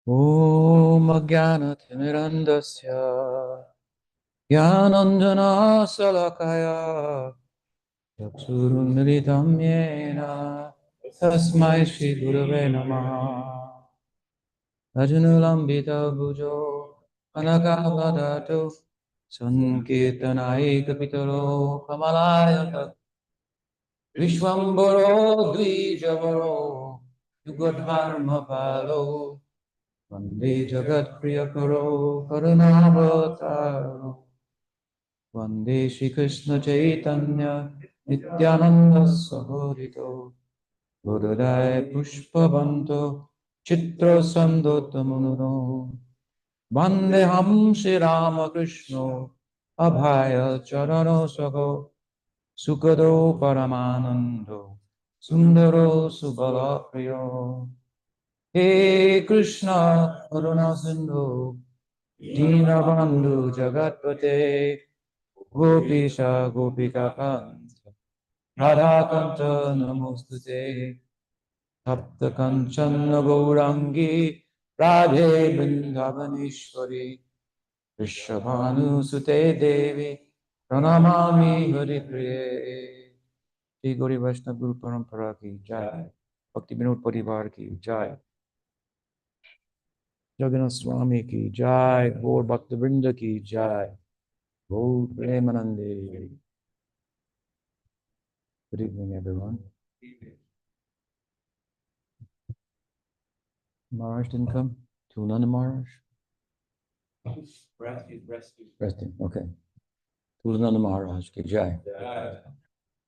Om Ajnana-timirandasya Jnananjana Salakaya Chakshurunmilitam Yena Tasmai Shri Gurave Namaha Ajnulambita Bhujo Anagavadatu Sankirtanai Kapitaro Kamalaya Vishwambaro Dvijavaro Yugadharma Palo Vande Jagat Priyakaro Karunavatararo Vande Shri Krishna Chaitanya Nityananda Sahodito Gurudaya Pushpavanto Chitra Sandotamuno Vandeham Shri Ramakrishna Abhaya Charano Sago Sukado Paramanando Sundaro Subala Priyo He Krishna Karuna Sindhu Dinabandhu Jagatpate Gopisha Gopika Kanta Radhakanta Namostute Tapta Kanchana Gaurangi Radhe Vrindavaneshwari Vrishabhanu Sute Devi Pranamami Haripriye Shri Gauri Vaishnava Guru Parampara ki Jai Bhakti Vinod Parivar ki Jai Jagannath Swami ki Jai, Gaur Bhaktivinoda ki Jai, Gaur Premanande. Good evening, everyone. Maharaj didn't come? Tulnanda Maharaj? Resting, okay. Tulnanda Maharaj ki Jai.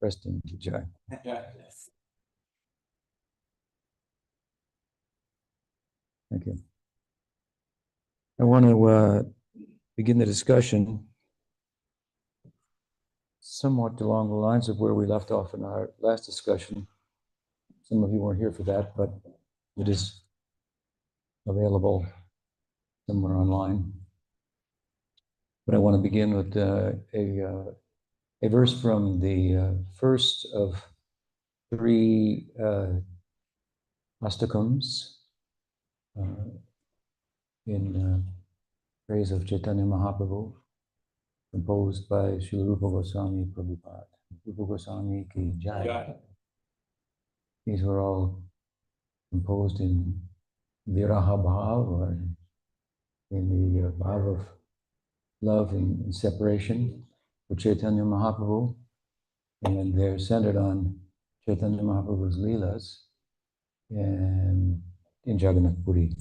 Resting ki Jai. Thank you. I want to begin the discussion somewhat along the lines of where we left off in our last discussion. Some of you weren't here for that, but it is available somewhere online. But I want to begin with a verse from the first of three astakams in praise of Chaitanya Mahaprabhu, composed by Srila Rupa Goswami Prabhupada. Rupa Goswami ki Jai. These were all composed in Viraha Bhav, or in the Bhav of love and separation for Chaitanya Mahaprabhu, and they're centered on Chaitanya Mahaprabhu's Leelas and in Jagannath Puri.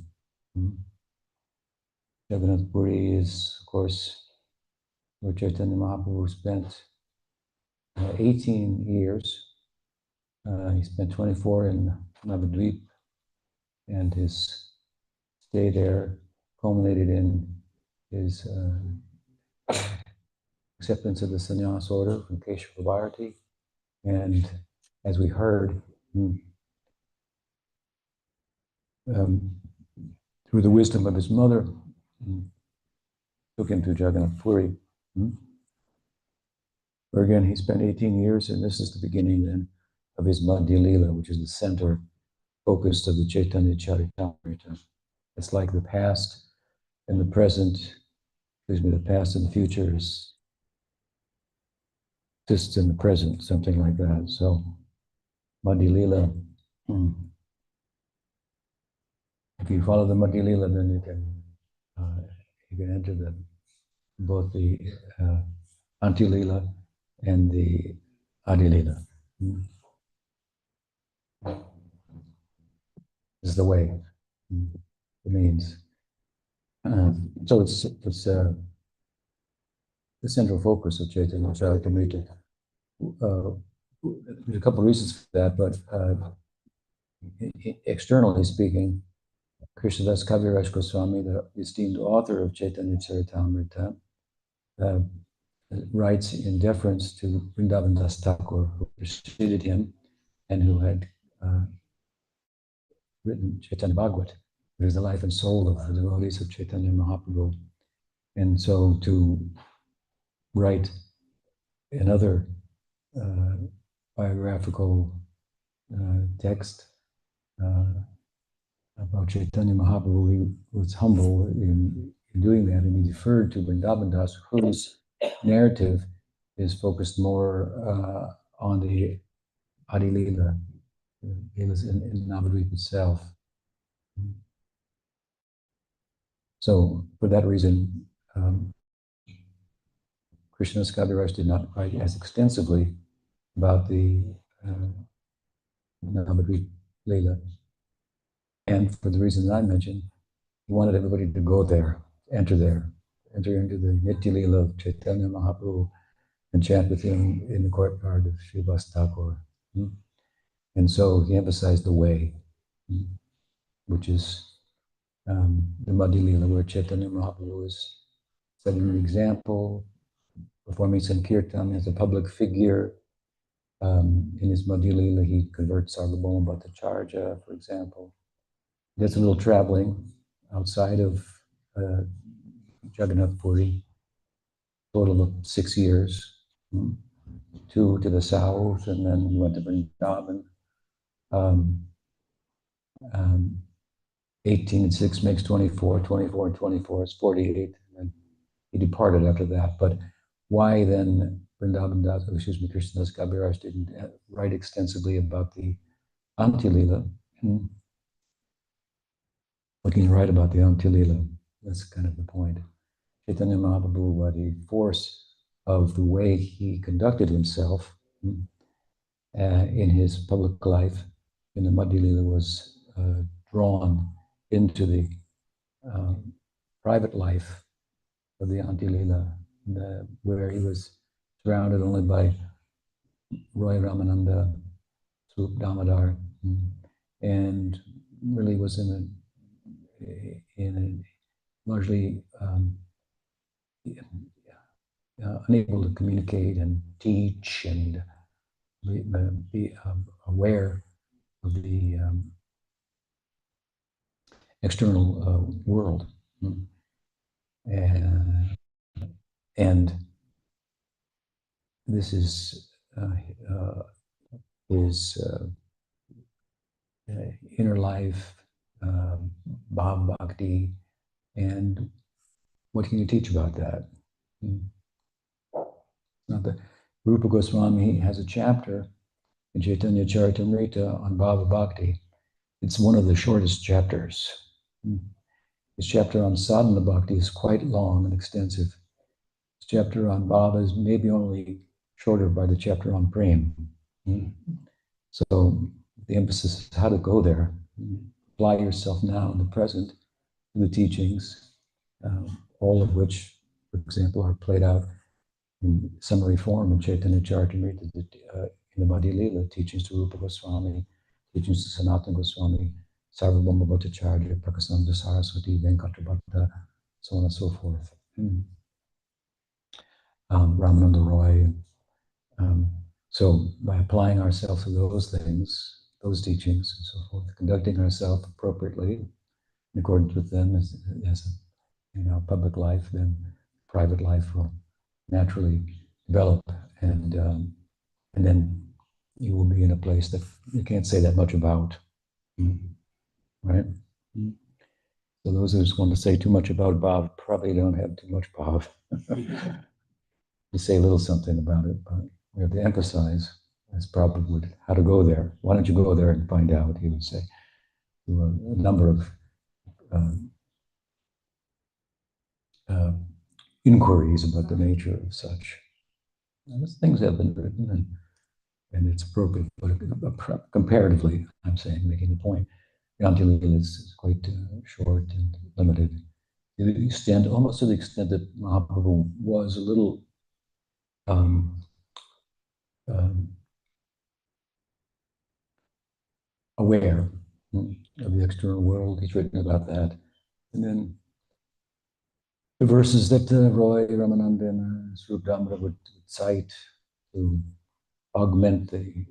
Jagannath Puri is, of course, where Chaitanya Mahaprabhu spent 18 years. He spent 24 in Navadvip, and his stay there culminated in his acceptance of the sannyas order from Keshava Bharati. And as we heard, through the wisdom of his mother, took him to Jagannath Puri, where again he spent 18 years, and this is the beginning then of his Madhya Lila, which is the center focus of the Chaitanya Charitamrita. It's like the past and the present, the past and the future is exists in the present, something like that. So Madhya Lila, if you follow the Madhya Lila, then you can enter both the Anti Lila and the Adi Lila. Is the way. It means. So it's the central focus of Chaitanya Charitamrita. There's a couple of reasons for that, but externally speaking, Krishnadas Kaviraj Goswami, the esteemed author of Chaitanya Charitamrita, writes in deference to Vrindavan Das Thakur, who preceded him and who had written Chaitanya Bhagavat, which is the life and soul of the devotees of Chaitanya Mahaprabhu. And so to write another biographical text about Chaitanya Mahaprabhu. He was humble in doing that, and he deferred to Vrindavan Das, whose narrative is focused more on the Adi Leela, Leelas in Navadvip itself. So, for that reason, Krishnadas Kaviraj did not write as extensively about the Navadvip Leela. And for the reason that I mentioned, he wanted everybody to go there, enter into the Nitya Leela of Chaitanya Mahaprabhu and chant with him in the courtyard of Srivas Thakur. And so he emphasized the way, which is the Madhya Leela, where Chaitanya Mahaprabhu is setting an example, performing Sankirtan as a public figure. In his Madhya Leela, he converts Sarvabhauma Bhattacharya, for example. Does a little traveling outside of Jagannath Puri, total of 6 years, 2 to the south, and then we went to Vrindavan. 18 and 6 makes 24, 24 and 24 is 48, and then he departed after that. But why then Vrindavan Das, Krishnadas Kaviraj didn't write extensively about the Antya Leela? What can you write about the Antya Leela? That's kind of the point. Chaitanya Mahaprabhu, by the force of the way he conducted himself in his public life in the Madhya Leela, was drawn into the private life of the Antya Leela, where he was surrounded only by Roy Ramananda, Swarup Damodar, and really was in a largely unable to communicate and teach and be aware of the external world. And this is his inner life, Bhav Bhakti, and what can you teach about that? Not that Rupa Goswami has a chapter in Chaitanya Charitamrita on Bhava Bhakti. It's one of the shortest chapters. His chapter on Sadhana Bhakti is quite long and extensive. His chapter on Bhava is maybe only shorter by the chapter on Prem. So the emphasis is how to go there. Apply yourself now in the present to the teachings, all of which, for example, are played out in summary form in Chaitanya Charitamrita, in the Madhya Leela, teachings to Rupa Goswami, teachings to Sanatana Goswami, Sarvabhauma Bhattacharya, Prakasanda Saraswati, Venkatabhatta, so on and so forth. Ramananda Roy. So by applying ourselves to those things, those teachings and so forth, conducting ourselves appropriately in accordance with them as public life, then private life will naturally develop, and then you will be in a place that you can't say that much about, right? So those who just want to say too much about Bhav probably don't have too much Bhav. You say a little something about it, but we have to emphasize, as Prabhupada would, how to go there. Why don't you go there and find out, he would say, through a number of inquiries about the nature of such. And those things have been written, and it's appropriate, but comparatively, I'm saying, making the point, the Antya Leela is quite short and limited. To the extent, almost to the extent that Mahaprabhu was a little aware of the external world. He's written about that. And then the verses that Roy Ramananda and Swarup Damodar would cite to augment the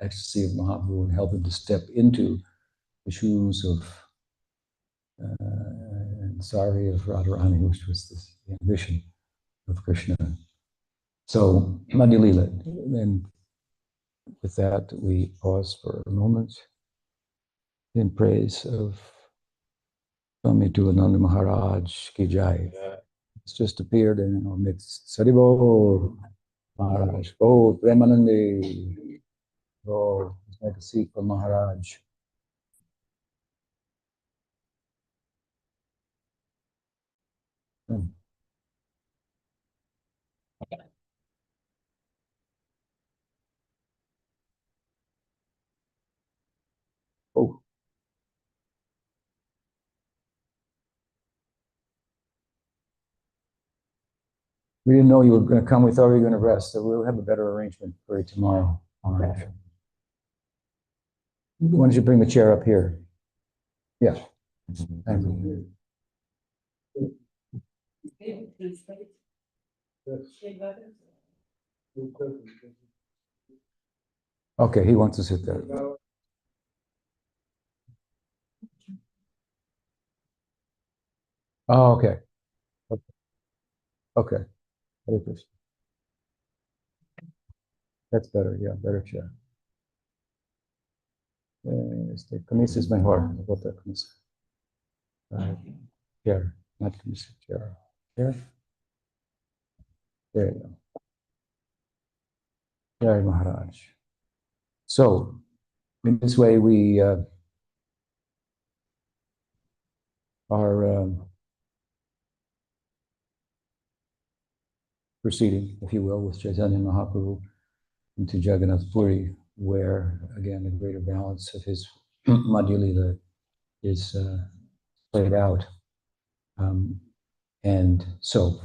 ecstasy of Mahaprabhu and help him to step into the shoes of and sorry of Radharani, which was the ambition of Krishna. So Madhya Leela. And with that, we pause for a moment. in praise of Swami Tulananda Maharaj Ki Jai. It's just appeared in our midst. Saribol Maharaj. Oh, Premanandi. Oh, it's like a seat for Maharaj. Hmm. Oh, we didn't know you were going to come. We thought we were going to rest, so we'll have a better arrangement for you tomorrow. All right. Why don't you bring the chair up here? Yeah. Thank you. Okay, he wants to sit there. Oh, okay. Okay. That's better. Yeah, better chair. Camisa es mejor. Otra camisa. Chair, not camisa, chair. Chair. There you go. Jai Maharaj. So, in this way, we are proceeding, if you will, with Chaitanya Mahaprabhu into Jagannath Puri, where, again, a greater balance of his Madhya Lila is played out. And so,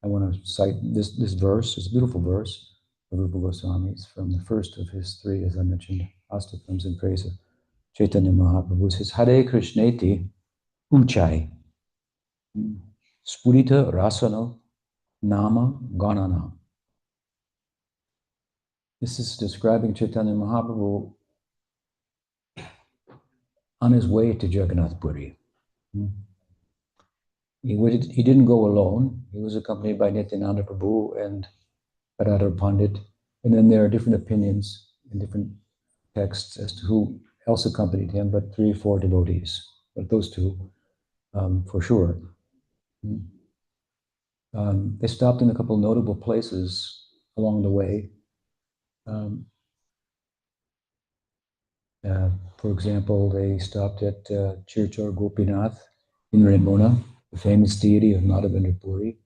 I want to cite this verse, this beautiful verse of Rupa Goswami's from the first of his three, as I mentioned, Astakams in praise of Chaitanya Mahaprabhu. It says, Hare Krishneti Uchai Spurita Rasana Nama Ganana. This is describing Chaitanya Mahaprabhu on his way to Jagannath Puri. He didn't go alone. He was accompanied by Nityananda Prabhu and Radha Pandit. And then there are different opinions in different texts as to who else accompanied him, but 3 or 4 devotees. But those two, for sure. They stopped in a couple of notable places along the way. For example, they stopped at Chirchor Gopinath in Ramona, the famous deity of Madhavendra Puri,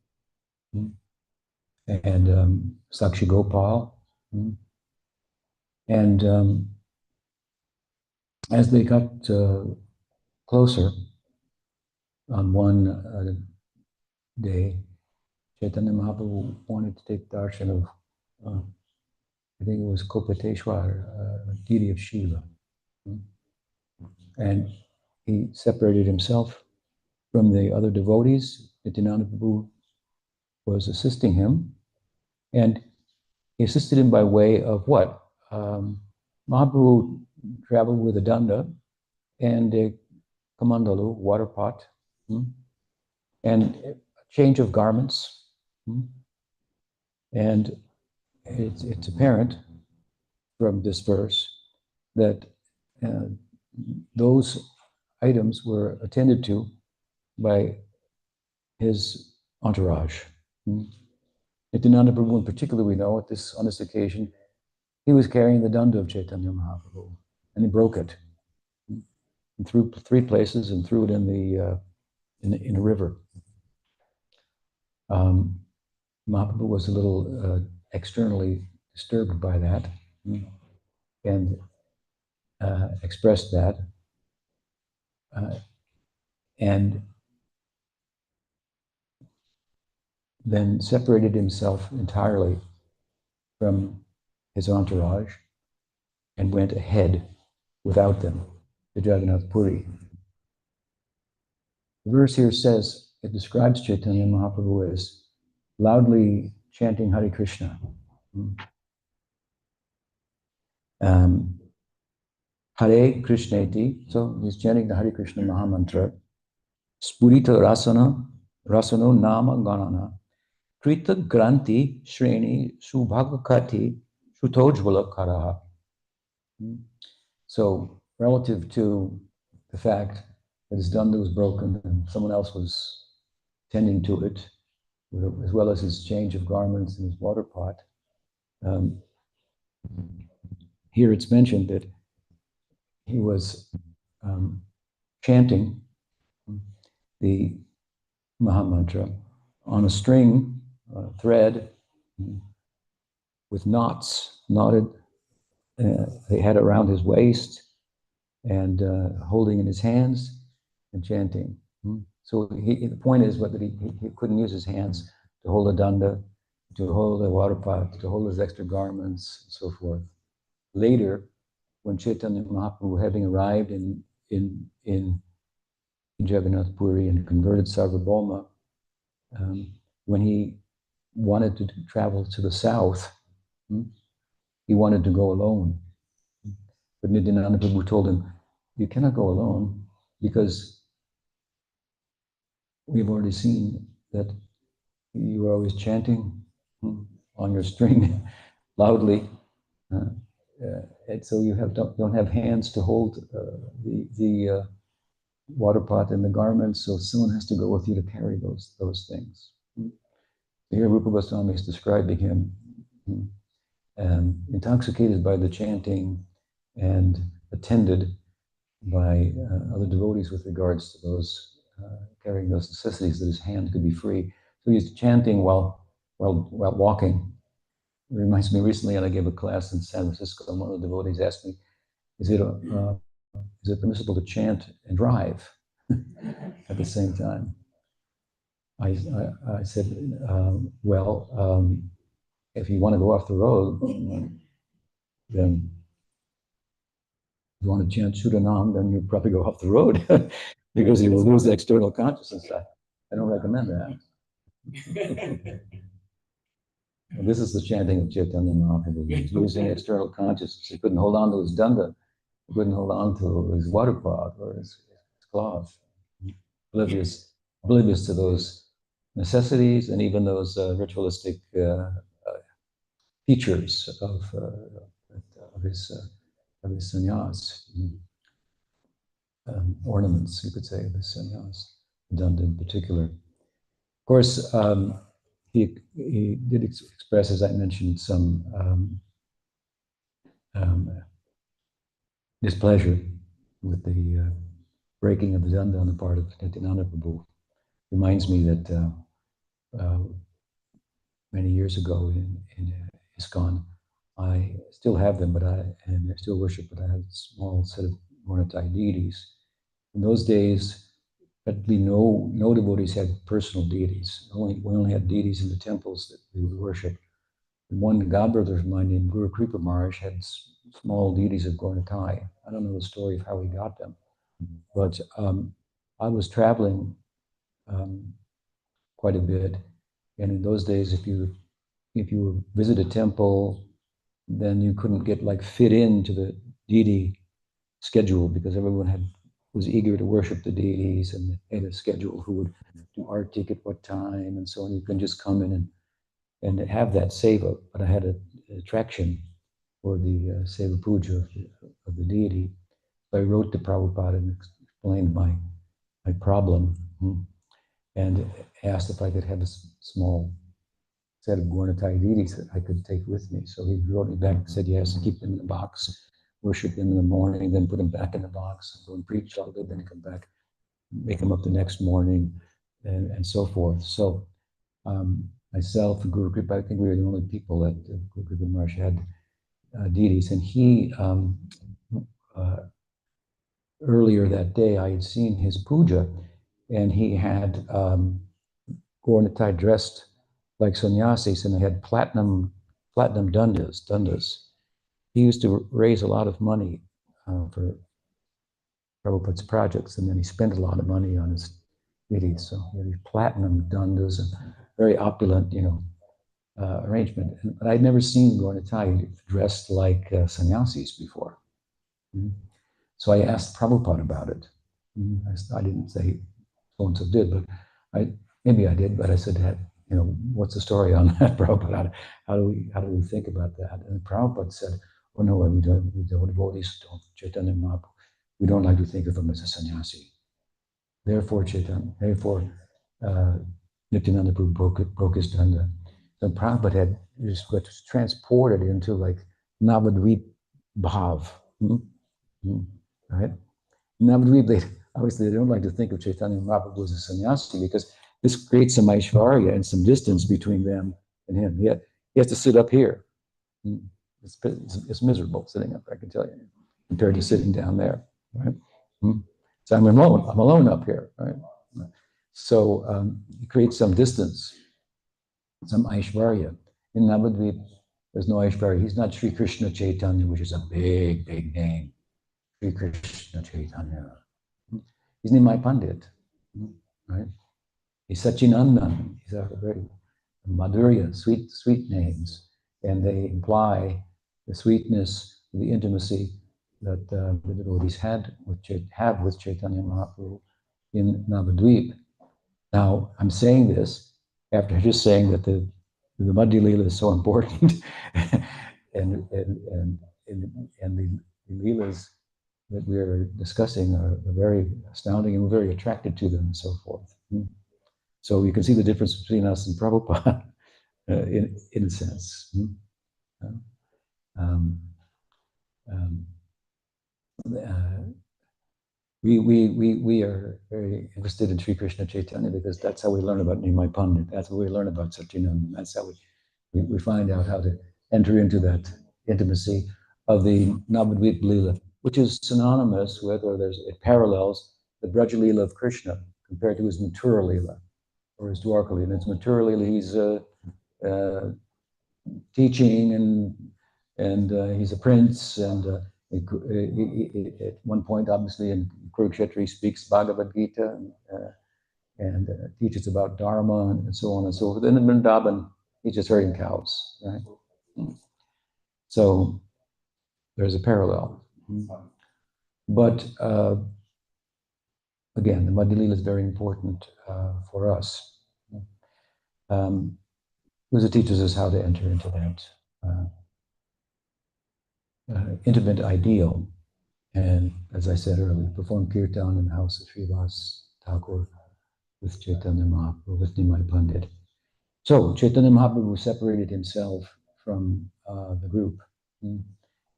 and Sakshi Gopal. And as they got closer, on one day, Chaitanya Mahaprabhu wanted to take darshan of, I think it was Kopateshwar, deity of Shiva. And he separated himself from the other devotees. Nityananda Prabhu was assisting him, and he assisted him by way of what? Mahaprabhu traveled with a danda and a kamandalu, water pot, and a change of garments. And it's apparent from this verse that those items were attended to by his entourage. Nityananda Prabhu in particular, we know on this occasion, he was carrying the danda of Chaitanya Mahaprabhu, and he broke it and threw 3 places and threw it in a river. Mahaprabhu was a little externally disturbed by that and expressed that, and then separated himself entirely from his entourage and went ahead without them to Jagannath Puri. The verse here says, it describes Chaitanya Mahaprabhu as loudly chanting Hare Krishna. Hare Krishneti, so he's chanting the Hare Krishna Mahamantra. Spurita Rasano Nama Ganana. Krita Granti Shreni Subhagakati Shutojvala Karaha. So, relative to the fact that his danda was broken and someone else was tending to it, as well as his change of garments and his water pot. Um, Here it's mentioned that he was chanting the Mahamantra on a string, thread, with knots knotted. They had it around his waist and holding in his hands and chanting. So the point is that he couldn't use his hands to hold a danda, to hold a water pot, to hold his extra garments, and so forth. Later, when Chaitanya Mahaprabhu, having arrived in Jagannath Puri and converted Sarvabhauma, when he wanted to travel to the south, he wanted to go alone. But Nityananda Prabhu told him, you cannot go alone because we've already seen that you are always chanting on your string loudly. And so you don't have hands to hold the water pot and the garments, so someone has to go with you to carry those things. Here Rupa Goswami is describing him intoxicated by the chanting and attended by other devotees with regards to those carrying those necessities, that his hand could be free. So he's chanting while walking. It reminds me, recently, and I gave a class in San Francisco, and one of the devotees asked me, is it permissible to chant and drive at the same time? I said, if you want to go off the road, then if you want to chant Shudanam, then you probably go off the road because you will lose the external consciousness. I don't recommend that. This is the chanting of Chaitanya Mahaprabhu. He was losing external consciousness. He couldn't hold on to his danda. He couldn't hold on to his water pot or his cloth. Oblivious to those necessities and even those ritualistic features of his sannyas, ornaments, you could say, of his sannyas, danda in particular. Of course, he did express, as I mentioned, some displeasure with the breaking of the danda on the part of Nityananda Prabhu. Reminds me that many years ago in ISKCON, I still have them, and I still worship, but I have a small set of Gornatai deities. In those days, practically no devotees had personal deities. We only had deities in the temples that we would worship. And one godbrother of mine named Guru Kripa Maharaj had small deities of Gornatai. I don't know the story of how he got them, but I was traveling quite a bit, and in those days, if you visit a temple, then you couldn't get fit into the deity schedule because everyone was eager to worship the deities and had a schedule who would do artik at what time and so on. You couldn't just come in and have that seva, but I had an attraction for the seva puja of the deity. So I wrote to Prabhupada and explained my problem and asked if I could have a small set of Gornatai deities that I could take with me. So he wrote me back and said, yes, keep them in the box, worship them in the morning, then put them back in the box, go and preach all day, then come back, make them up the next morning, and so forth. So myself and Guru Kripa, I think we were the only people that Guru Kripa Maharaj had deities. And he, earlier that day, I had seen his puja, and he had Gornatai dressed like sannyasis, and they had platinum dandas. He used to raise a lot of money for Prabhupada's projects, and then he spent a lot of money on his deities. So he had these platinum dandas and very opulent, arrangement. But I'd never seen Gornatai dressed like sannyasis before. So I asked Prabhupada about it. I didn't say so-and-so did, but maybe I did, but I said, what's the story on that, Prabhupada? How do we think about that? And Prabhupada said, oh no, we don't devotees, don't Chaitanya Mahaprabhu. we don't like to think of him as a sannyasi. Therefore, Nityananda Prabhu broke his danda. So Prabhupada had just got transported into like Navadvip Bhav. Right? Navadvip, obviously they don't like to think of Chaitanya Mahaprabhu as a sannyasi because this creates some Aishvarya and some distance between them and him. He has to sit up here. It's miserable sitting up there, I can tell you, compared to sitting down there. Right? So I'm alone up here. Right? So it creates some distance, some Aishvarya. In Navadvip, there's no Aishvarya. He's not Sri Krishna Chaitanya, which is a big, big name. Sri Krishna Chaitanya. He's Nimai Pandit, right? He's Sachinandan. These are very Madhurya, sweet names, and they imply the sweetness, the intimacy that the devotees have with Chaitanya Mahaprabhu in Navadvip. Now, I'm saying this after just saying that the Madhya Leela is so important, and the Leelas that we are discussing are very astounding, and we're very attracted to them and so forth. So you can see the difference between us and Prabhupada in a sense. We are very interested in Sri Krishna Chaitanya because that's how we learn about Nimai Pandit. That's how we learn about Satyananda. That's how we find out how to enter into that intimacy of the Navadvip Leela, which is synonymous with, or it parallels the Braja Leela of Krishna compared to his Mathura Leela or his Dwarka Leela. In his Mathura Leela, he's teaching and he's a prince, and at one point, obviously, in Kurukshetra, he speaks Bhagavad Gita and teaches about Dharma and so on and so forth. And in Vrindavan, he's just herding cows, right? So there's a parallel. But again, the Madhya Leela is very important for us. Because it teaches us how to enter into that intimate ideal. And as I said earlier, perform kirtan in the house of Srivas Thakur with Chaitanya Mahaprabhu, with Nimai Pandit. So Chaitanya Mahaprabhu separated himself from the group.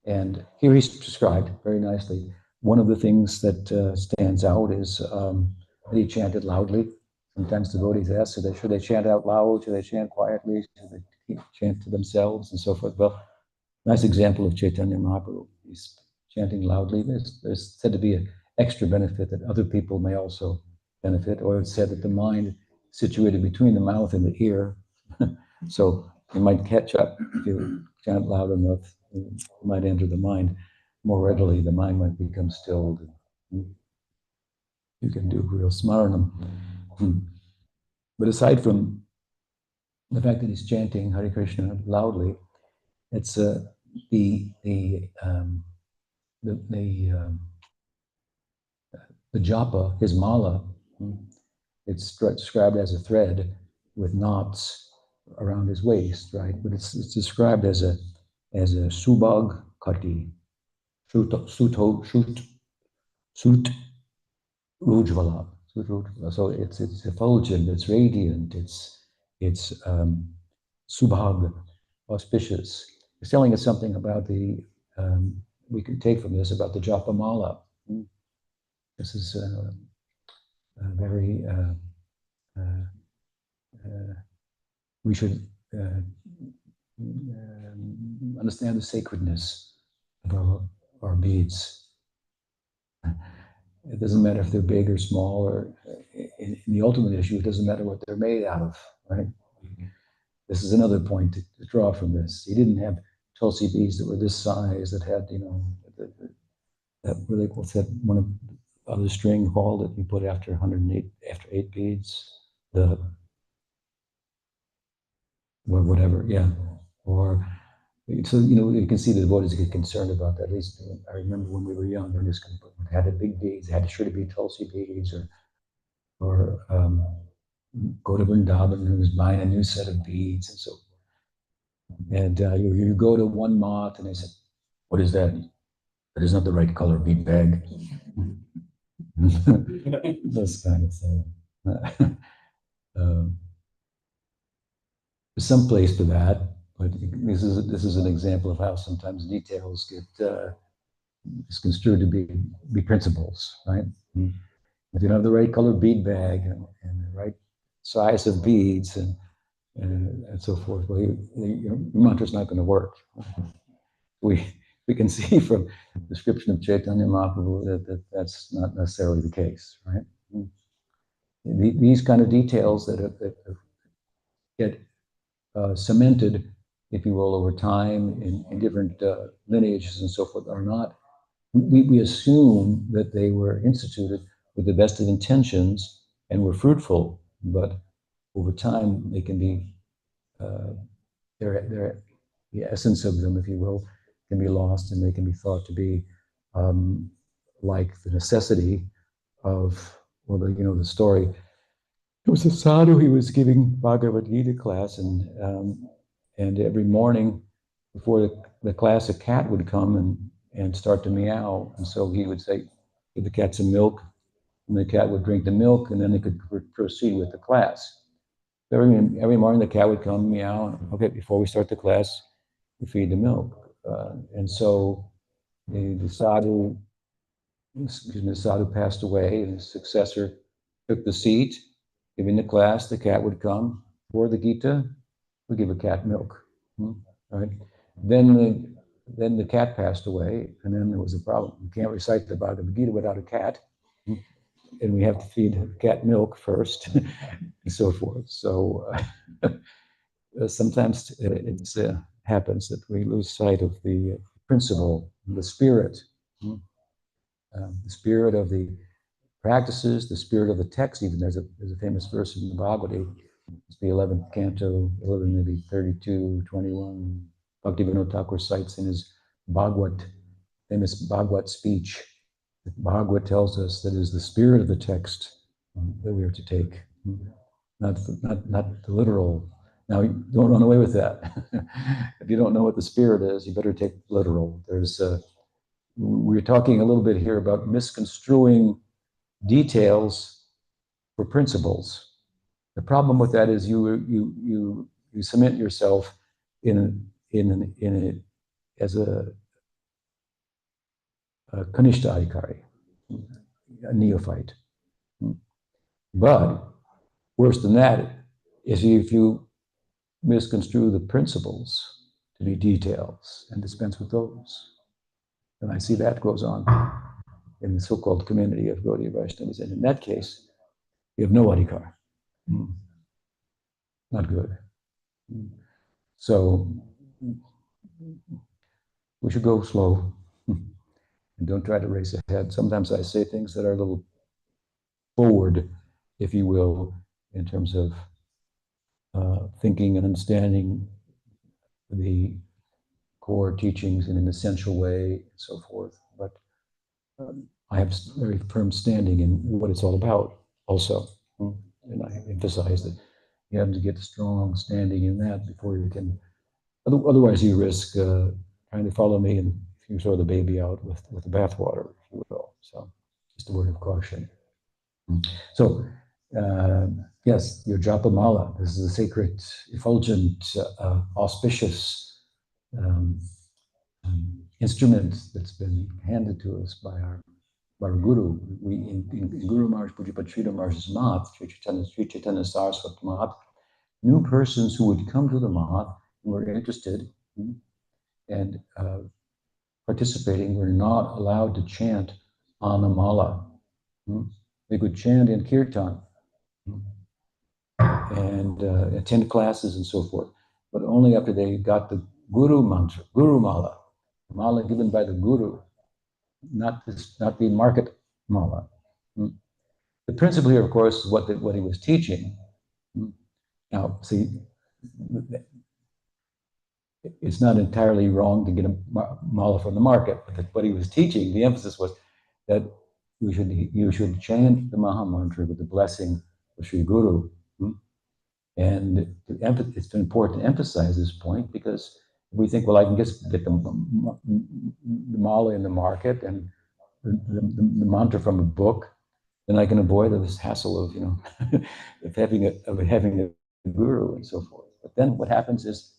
And here he's described very nicely. One of the things that stands out is that he chanted loudly. Sometimes devotees ask, should they chant out loud? Should they chant quietly? Should they chant to themselves and so forth? Well, nice example of Chaitanya Mahaprabhu. He's chanting loudly. There's said to be an extra benefit that other people may also benefit, or it's said that the mind situated between the mouth and the ear. So you might catch up if you chant loud enough. It might enter the mind more readily. The mind might become stilled. You can do real smaranam. But aside from the fact that he's chanting Hare Krishna loudly, it's the japa, his mala. It's described as a thread with knots around his waist, right? But it's described as a subag kati, sut rujvala. So it's effulgent, it's radiant, it's subhag, auspicious. It's telling us something about we can take from this about the japa mala. This is very, we should understand the sacredness of our beads. It doesn't matter if they're big or small, or in the ultimate issue, it doesn't matter what they're made out of, right? This is another point to draw from this. He didn't have tulsi beads that were this size, that had, that really what's that one of other string called that you put after 108, after 8 beads, or whatever, yeah. Or so you can see the devotees get concerned about that. At least I remember when we were young, they just had a big beads, they had to be tulsi beads, or go to Vrindavan and was buying a new set of beads and so forth. And you go to one mat and they said, "What is that? That is not the right color bead bag." This kind of thing. Um, there's some place for that, but this is an example of how sometimes details get misconstrued to be principles, right? If you don't have the right color bead bag and the right size of beads and so forth, well, your mantra's not going to work. We we can see from the description of Chaitanya Mahaprabhu that's not necessarily the case, right? These kind of details that get cemented, if you will, over time in different lineages and so forth are not. We assume that they were instituted with the best of intentions and were fruitful, but over time they can be uh, the essence of them, if you will, can be lost, and they can be thought to be like the necessity of, well, the story. It was a sadhu. He was giving Bhagavad Gita class, and every morning before the class, a cat would come and start to meow, and so he would say, "Give the cat some milk," and the cat would drink the milk, and then they could proceed with the class. Every morning the cat would come meow. And, okay, before we start the class, we feed the milk, and so the sadhu, excuse me, the sadhu passed away, and his successor took the seat, giving the class. The cat would come for the Gita. We give a cat milk, right? Then the cat passed away, and then there was a problem. You can't recite the Bhagavad Gita without a cat, and we have to feed the cat milk first, and so forth. So sometimes it happens that we lose sight of the principle, the spirit, the spirit of the practices, the spirit of the text. Even there's a famous verse in the Bhagavad, it's the 11th canto, 11, maybe 32, 21. Bhaktivinoda Thakur cites in his Bhagavad, famous Bhagavad speech. Bhagavad tells us that it is the spirit of the text that we are to take, not the literal. Now, don't run away with that. If you don't know what the spirit is, you better take literal. We're talking a little bit here about misconstruing details for principles. The problem with that is you cement yourself in as a Kanishta Adhikari, a neophyte. But worse than that is if you misconstrue the principles to be details and dispense with those. And I see that goes on in the so-called community of Gaudiya Vaishnavas. And in that case, you have no adhikar. Not good. So we should go slow and don't try to race ahead. Sometimes I say things that are a little forward, if you will, in terms of thinking and understanding the core teachings in an essential way and so forth. But I have very firm standing in what it's all about also. And I emphasize that you have to get strong standing in that before you can, otherwise you risk trying to follow me and you throw the baby out with the bathwater, if you will. So just a word of caution. So yes, your japa mala, this is a sacred, effulgent, auspicious instrument that's been handed to us by our Guru. We in Guru Maharaj Pujapat Sridhar Maharaj's Math, Sri Chaitanya Saraswat Math, new persons who would come to the Math and were interested and participating were not allowed to chant on the mala. They could chant in kirtan and attend classes and so forth, but only after they got the Guru mantra, Guru mala, the mala given by the Guru, not the market mala. The principle here, of course, is what he was teaching. Now, see, it's not entirely wrong to get a mala from the market, but what he was teaching, the emphasis was that you should chant the Maha Mantra with the blessing of Sri Guru. And it's important to emphasize this point because we think, well, I can just get the mala in the market and the mantra from a book, then I can avoid this hassle of, of having a guru and so forth. But then what happens is,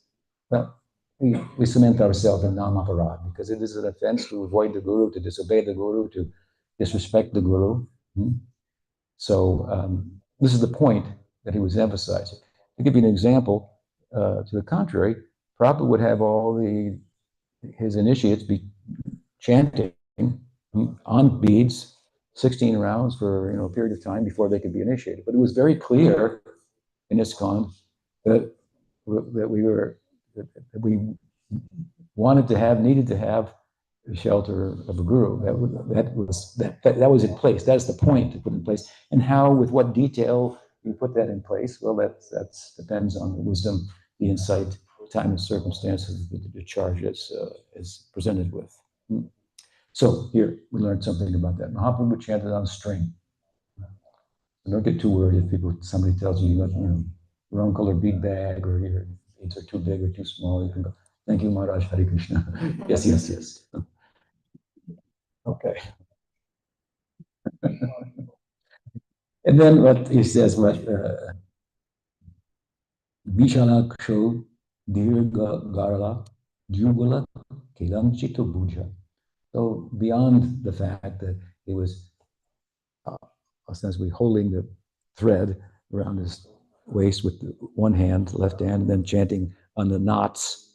well, we cement ourselves in namaparad because it is an offense to avoid the guru, to disobey the guru, to disrespect the guru. Hmm? So this is the point that he was emphasizing. To give you an example, to the contrary, Prabhupada would have all his initiates be chanting on beads, 16 rounds for a period of time before they could be initiated. But it was very clear in ISKCON that we needed to have the shelter of a guru. That was in place. That's the point to put in place. And how, with what detail you put that in place, well, that depends on the wisdom, the insight, time and circumstances that the charge is presented with. So here we learned something about that. Mahaprabhu chanted on a string. So don't get too worried if somebody tells you you got wrong color bead bag or your beads are too big or too small. You can go, thank you, Maharaj, Hare Krishna. Yes, yes, yes. Okay. And then what he says, Vishalaksho Dirga Garala Jugala Kilanchito Buja. So beyond the fact that he was ostensibly holding the thread around his waist with one hand, left hand, and then chanting on the knots.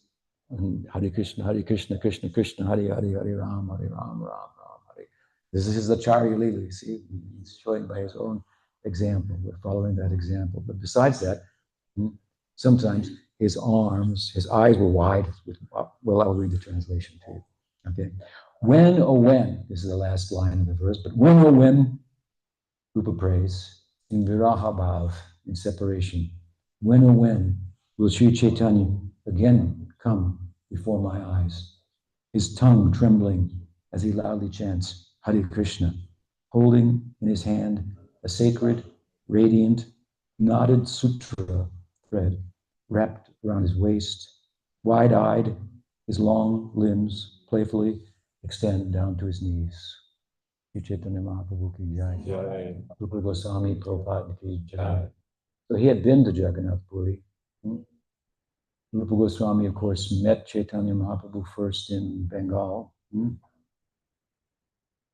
And Hare Krishna, Krishna Krishna, Hare Hare, Hare Ram, Ram Ram, Hare. This is the Charya Lila, you see, he's showing by his own example. We're following that example. But besides that, sometimes his arms, his eyes were wide. Well, I'll read the translation to you. Okay. When, oh when, this is the last line of the verse, but when, oh when, Rupa prays, in Viraha Bhav, in separation, when, oh when, will Sri Chaitanya again come before my eyes, his tongue trembling as he loudly chants Hare Krishna, holding in his hand a sacred, radiant, knotted sutra thread wrapped around his waist, wide-eyed, his long limbs playfully extend down to his knees. Chaitanya Mahaprabhu ki jai. Rupa Goswami Prabhupada ki jai. So he had been to Jagannath Puri. Rupa Goswami, of course, met Chaitanya Mahaprabhu first in Bengal,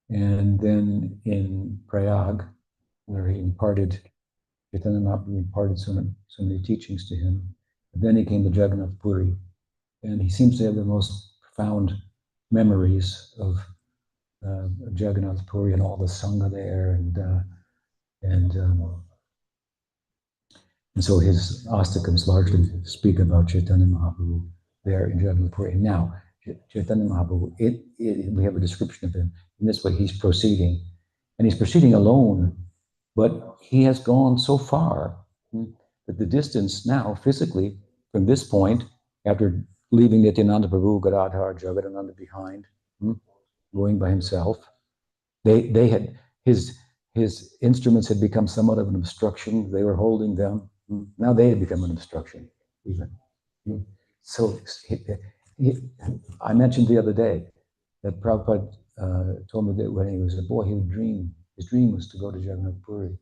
and then in Prayag, where Chaitanya Mahaprabhu imparted so many teachings to him. And then he came to Jagannath Puri, and he seems to have the most profound memories of Jagannath Puri and all the Sangha there, and so his Astakams largely speak about Chaitanya Mahaprabhu there in Jagannath Puri. Now, Chaitanya Mahaprabhu, we have a description of him. In this way, he's proceeding, and he's proceeding alone, but he has gone so far that the distance now, physically, from this point, after leaving Nityananda Prabhu, Gadadhar, Jagadananda behind, going by himself, they had his instruments had become somewhat of an obstruction. They were holding them. Now they had become an obstruction, even. So I mentioned the other day that Prabhupada told me that when he was a boy, he would dream. His dream was to go to Jagannath Puri,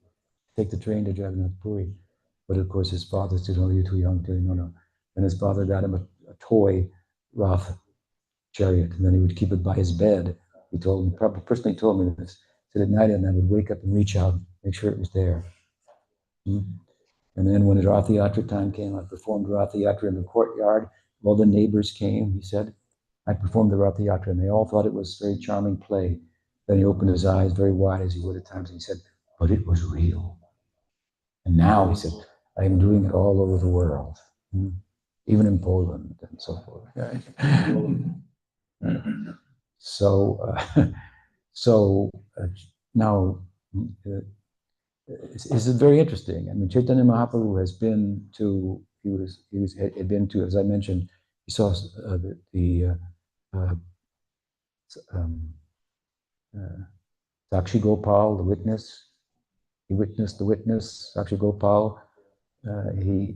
take the train to Jagannath Puri. But of course, his father said, "Oh, you're too young to no." And his father got him a toy Rath chariot, and then he would keep it by his bed. He told me, probably personally told me this. Said at night, and I would wake up and reach out, make sure it was there. And then when his Rath Yatra time came, I performed Rath Yatra in the courtyard. All the neighbors came, he said. I performed the Rath Yatra, and they all thought it was a very charming play. Then he opened his eyes very wide, as he would at times, and he said, but it was real. And now, he said, I am doing it all over the world, even in Poland and so forth. So now, this is very interesting. I mean, Chaitanya Mahaprabhu has been to, had been to, as I mentioned, he saw Sakshi Gopal, the witness. He witnessed the witness, Sakshi Gopal. He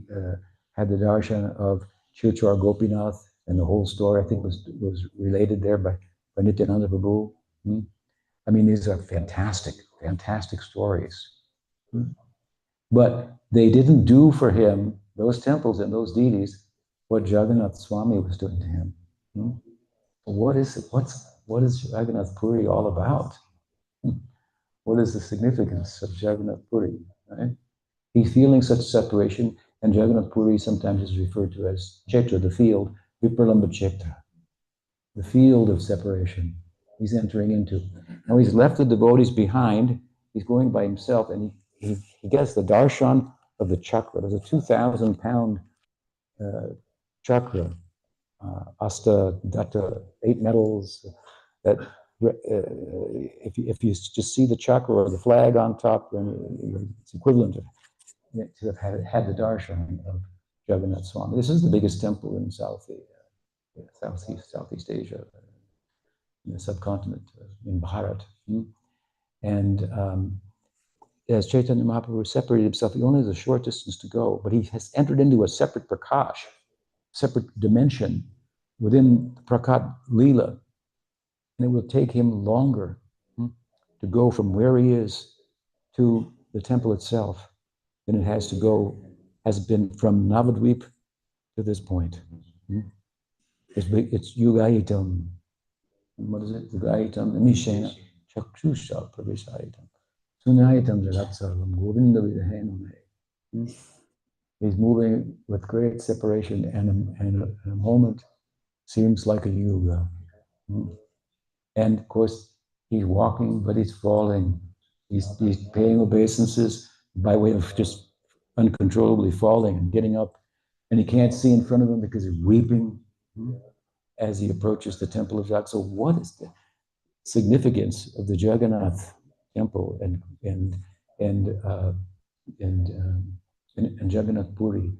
had the darshan of Chilchar Gopinath, and the whole story, I think, was related there by Nityananda Prabhu. I mean, these are fantastic, fantastic stories. But they didn't do for him, those temples and those deities, what Jagannath Swami was doing to him. What is Jagannath Puri all about? What is the significance of Jagannath Puri? Right? He's feeling such separation, and Jagannath Puri sometimes is referred to as Chetra, the field, Vipralamba Chetra, the field of separation he's entering into. Now he's left the devotees behind, he's going by himself, and he gets the darshan of the chakra. There's a 2,000-pound chakra, asta, datta, 8 metals, that if you just see the chakra or the flag on top, then it's equivalent to have had the darshan of Jagannath Swami. This is the biggest temple in Southeast Asia, in the subcontinent, in Bharat. And as Chaitanya Mahaprabhu separated himself, he only has a short distance to go, but he has entered into a separate prakash, separate dimension within the Prakat Leela, and it will take him longer to go from where he is to the temple itself than it has been from Navadvip to this point. It's Yugaitam. What is it? Yugaitam, Nishena, Chakshusha Pravesaitam. Sunaitam Jagatsarvam, Govinda Vidahename. He's moving with great separation, and a moment seems like a yuga. And of course, he's walking, but he's falling. He's paying obeisances by way of just uncontrollably falling and getting up. And he can't see in front of him because he's weeping as he approaches the temple of Jagannath. So what is the significance of the Jagannath temple and Jagannath Puri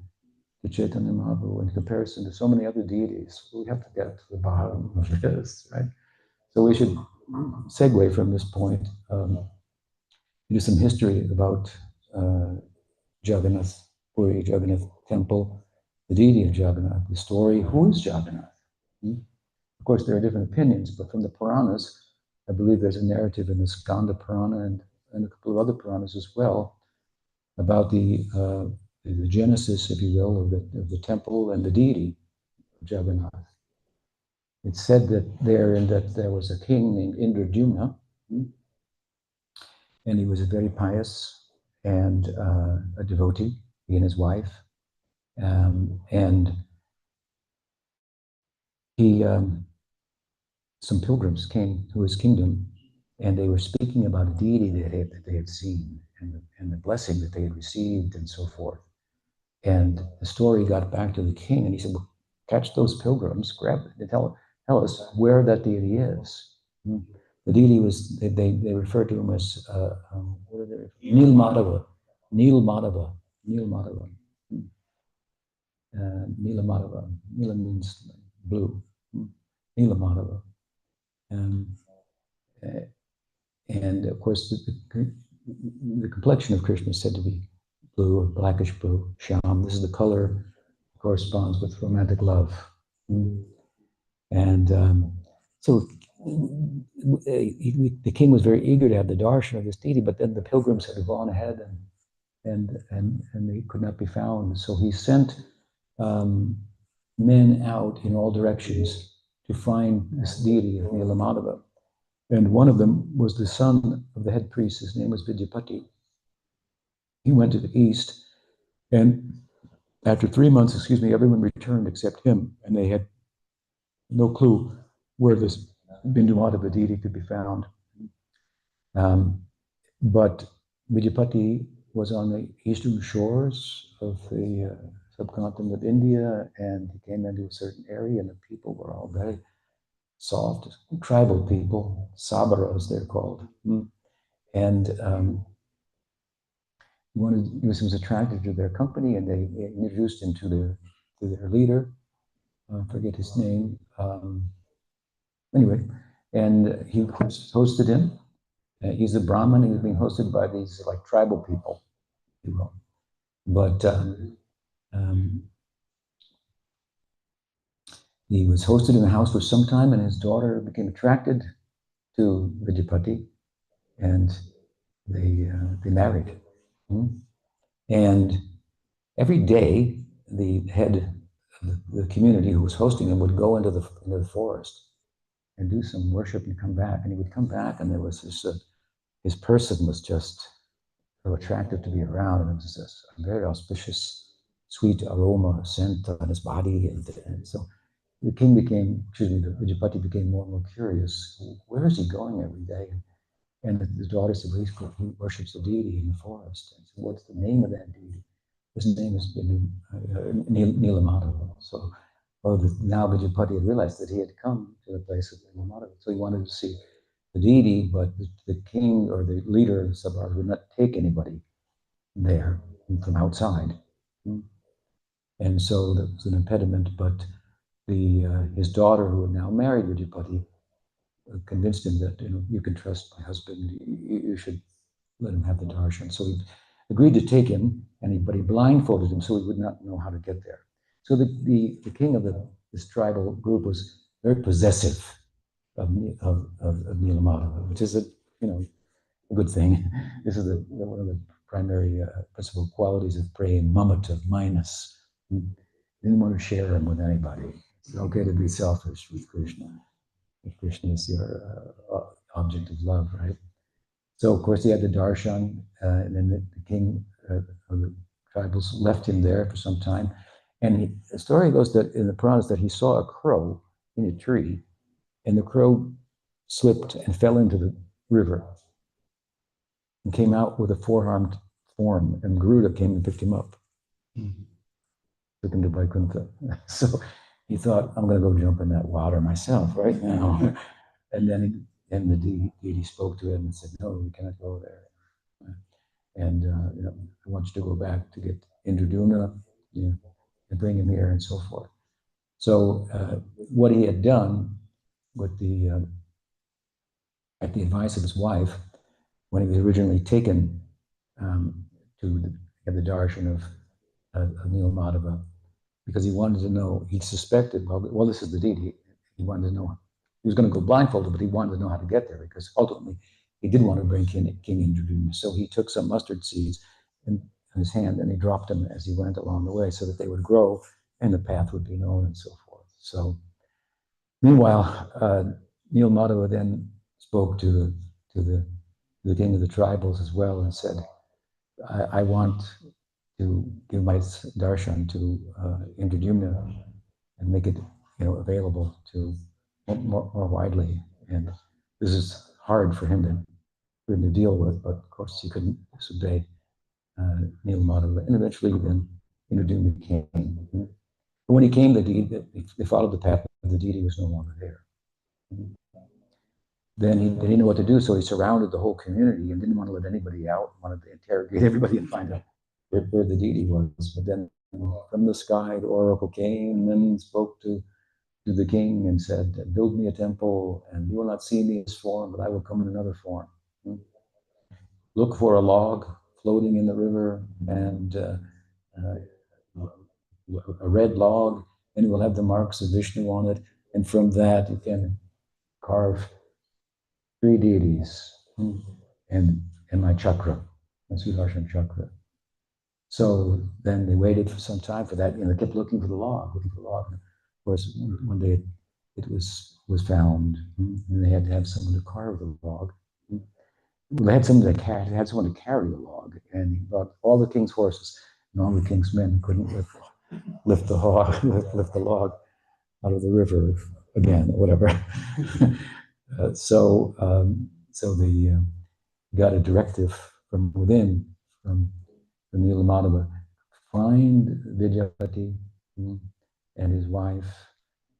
to Chaitanya Mahaprabhu in comparison to so many other deities? We have to get to the bottom of this, right? So we should segue from this point into some history about Jagannath Puri, Jagannath Temple, the deity of Jagannath, the story. Who is Jagannath? Of course, there are different opinions, but from the Puranas, I believe there's a narrative in the Skanda Purana and a couple of other Puranas as well about the genesis, if you will, of the temple and the deity of Jagannath. It's said that there was a king named Indradyumna, and he was very pious and a devotee, he and his wife. And some pilgrims came to his kingdom, and they were speaking about a deity that they had seen and the blessing that they had received and so forth. And the story got back to the king, and he said, well, catch those pilgrims, grab it, and tell us where that deity is. The deity was, they referred to him as, what are they? Nil Madhava. Nila Madhava. Nila means blue. Nila Madhava. And of course, the complexion of Krishna is said to be blue or blackish blue, Shyam. This is the color that corresponds with romantic love. And so the king was very eager to have the darshan of this deity, but then the pilgrims had gone ahead and they could not be found. So he sent men out in all directions to find this deity of Nilamadava. And one of them was the son of the head priest. His name was Vidyapati. He went to the east, and after 3 months, everyone returned except him, and they had no clue where this Bindumadava deity could be found. But Vidyapati was on the eastern shores of the subcontinent of India, and he came into a certain area, and the people were all very soft, tribal people, Sabaras they're called. And he was attracted to their company, and they introduced him to their leader. I forget his name. Anyway, and he hosted him. He's a Brahmin. He was being hosted by these like tribal people, if you will. But he was hosted in the house for some time, and his daughter became attracted to Vidyapati, and they married. And every day, the head of the community who was hosting him would go into the forest and do some worship and come back. And he would come back, and there was this, his person was just so attractive to be around, and it was this very auspicious, sweet aroma, scent on his body. And so the king became, the Vijayapati became more and more curious. Where is he going every day? And his daughter said, well, he worships the deity in the forest. And so what's the name of that deity? His name is Nilamadava. So now Vijayapati had realized that he had come to the place of Nilamadava. So he wanted to see the deity, but the king or the leader of the Sabars would not take anybody there from outside. And so that was an impediment, but his daughter, who had now married Vijayapati, convinced him that you can trust my husband, you should let him have the darshan. So he agreed to take him, but he blindfolded him so he would not know how to get there. So the king of this tribal group was very possessive of Nilamadava, which is a good thing. This is one of the primary principal qualities of praying, mamata, minus. Didn't want to share him with anybody. It's okay to be selfish with Krishna. If Krishna is your object of love, right? So, of course, he had the darshan, and then the king of the tribals left him there for some time. And the story goes that in the Puranas that he saw a crow in a tree, and the crow slipped and fell into the river and came out with a four-armed form, and Garuda came and picked him up. Took him to Vaikuntha. So he thought, I'm going to go jump in that water myself right now. And then the deity spoke to him and said, no, you cannot go there. And I want you to go back to get Indradumna, and bring him here and so forth. So what he had done with at the advice of his wife, when he was originally taken to get the darshan of Nilamadava, because he wanted to know, he suspected, well, this is the deity. He wanted to know. He was going to go blindfolded, but he wanted to know how to get there, because ultimately he did want to bring King Indradumna. So he took some mustard seeds in his hand and he dropped them as he went along the way so that they would grow and the path would be known and so forth. So meanwhile, Nilamadava then spoke to the king of the tribals as well and said, I want to give my darshan to Indradumna and make it available to more widely. And this is hard for him to deal with, but of course he couldn't disobey Nilamadava. And eventually then Indradumna came. But when he came, they followed the path, but the deity was no longer there. Then they didn't know what to do, so he surrounded the whole community and didn't want to let anybody out, wanted to interrogate everybody and find out where the deity was. But then from the sky, the oracle came and spoke to the king and said, build me a temple, and you will not see me in this form, but I will come in another form. Look for a log floating in the river, and a red log, and it will have the marks of Vishnu on it, and from that you can carve 3 deities and my chakra, my Sudarshan chakra. So then they waited for some time for that. They kept looking for the log. And of course, one day it was found, and they had to have someone to carve the log. They had someone to carry the log, and he brought all the king's horses, and all the king's men couldn't lift the log out of the river again, or whatever. So they got a directive from within, from Nilamadava, find Vijayapati and his wife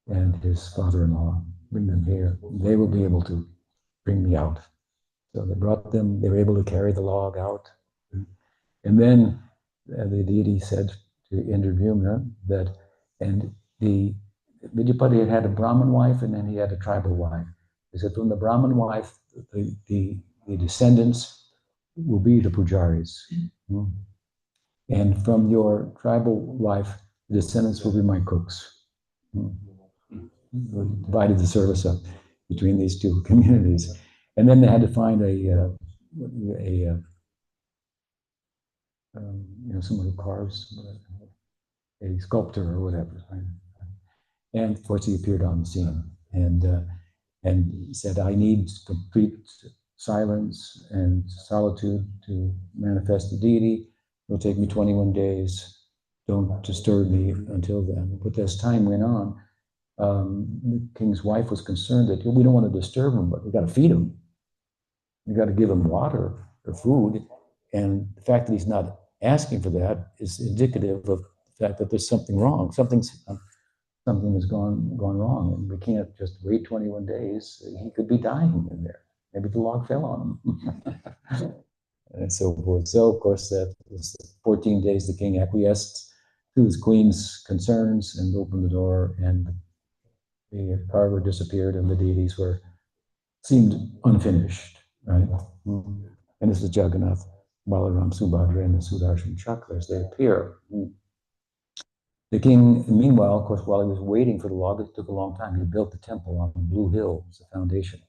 and his father-in-law, bring them here. They will be able to bring me out. So they brought them, they were able to carry the log out. And then the deity said to Indradumna that, and the Vijayapati had a Brahmin wife and then he had a tribal wife. He said, from the Brahmin wife, the descendants will be the pujaris. And from your tribal wife, the descendants will be my cooks. Divided the service up between these two communities. And then they had to find a someone who carves, a sculptor or whatever. Right? And of course, he appeared on the scene and said, "I need complete silence and solitude to manifest the deity. It'll take me 21 days. Don't disturb me until then." But as time went on, the king's wife was concerned that we don't want to disturb him, but we got to feed him. We got to give him water or food. And the fact that he's not asking for that is indicative of the fact that there's something wrong. Something has gone wrong, and we can't just wait 21 days. He could be dying in there. Maybe the log fell on him, and so forth. So, of course, that was 14 days. The king acquiesced to his queen's concerns and opened the door, and the carver disappeared, and the deities seemed unfinished, right? And this is Jagannath, Balaram, Subhadra, and the Sudarshan chakras. They appear. The king, meanwhile, of course, while he was waiting for the log, it took a long time. He built the temple on Blue Hill as a foundation.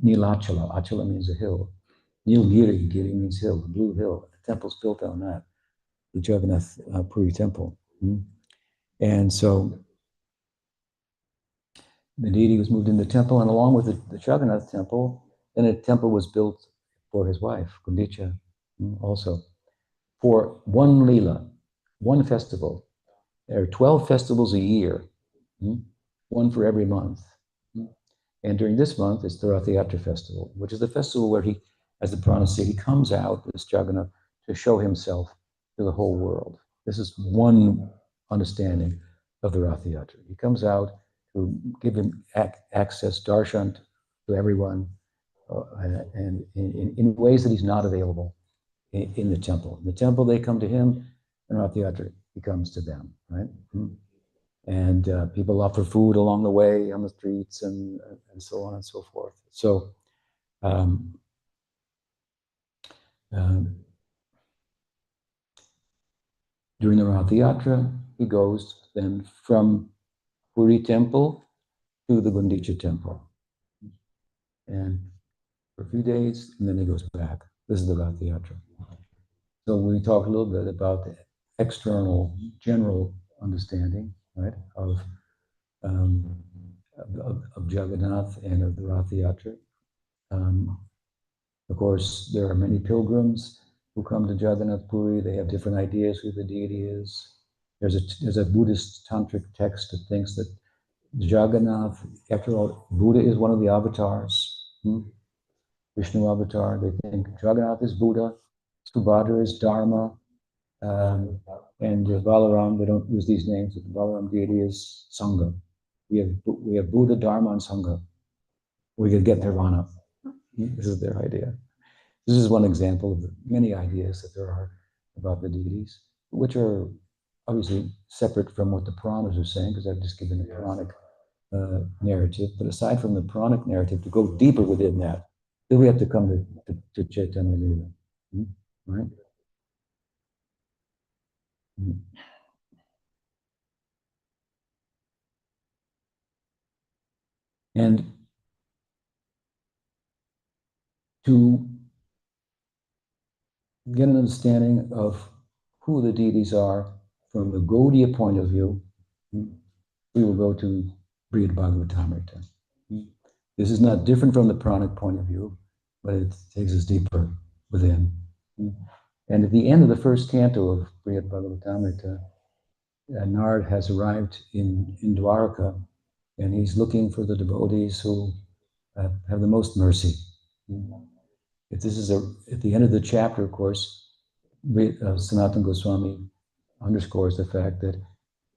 Nilachala, Achala means a hill. Nilgiri, Giri means hill, the Blue Hill. The temple's built on that, the Jagannath Puri temple. And so the deity was moved in the temple, and along with the Jagannath temple, then a temple was built for his wife, Gundicha, also, for one Leela, one festival. There are 12 festivals a year, one for every month. And during this month, it's the Rath Yatra festival, which is the festival where he, as the Puranas say, he comes out, this Jagannath, to show himself to the whole world. This is one understanding of the Rath Yatra. He comes out to give him access, darshan, to everyone, and in ways that he's not available in the temple. In the temple, they come to him, and Rath Yatra, he comes to them, right? And people offer food along the way on the streets and so on and so forth. So during the Rath Yatra, he goes then from Puri temple to the Gundicha temple. And for a few days, and then he goes back. This is the Rath Yatra. So we talk a little bit about the external, general understanding, right, of Jagannath and of the Rath Yatra. Of course, there are many pilgrims who come to Jagannath Puri. They have different ideas who the deity is. There's a Buddhist tantric text that thinks that Jagannath, after all, Buddha is one of the avatars. Vishnu avatar. They think Jagannath is Buddha, Subhadra is Dharma, and Balaram, they don't use these names, but the Balaram deity is Sangha. We have Buddha, Dharma, and Sangha. We could get nirvana. This is their idea. This is one example of the many ideas that there are about the deities, which are obviously separate from what the Puranas are saying, because I've just given a Puranic narrative. But aside from the Puranic narrative, to go deeper within that, then we have to come to Chaitanya Lila, right? And to get an understanding of who the deities are from the Gaudiya point of view, we will go to Brihad Bhagavatamrita. This is not different from the Puranic point of view, but it takes us deeper within. And at the end of the first canto of Brihad Bhagavatamrita, Narad has arrived in Dwaraka, and he's looking for the devotees who have the most mercy. If this is at the end of the chapter, of course, Sanatana Goswami underscores the fact that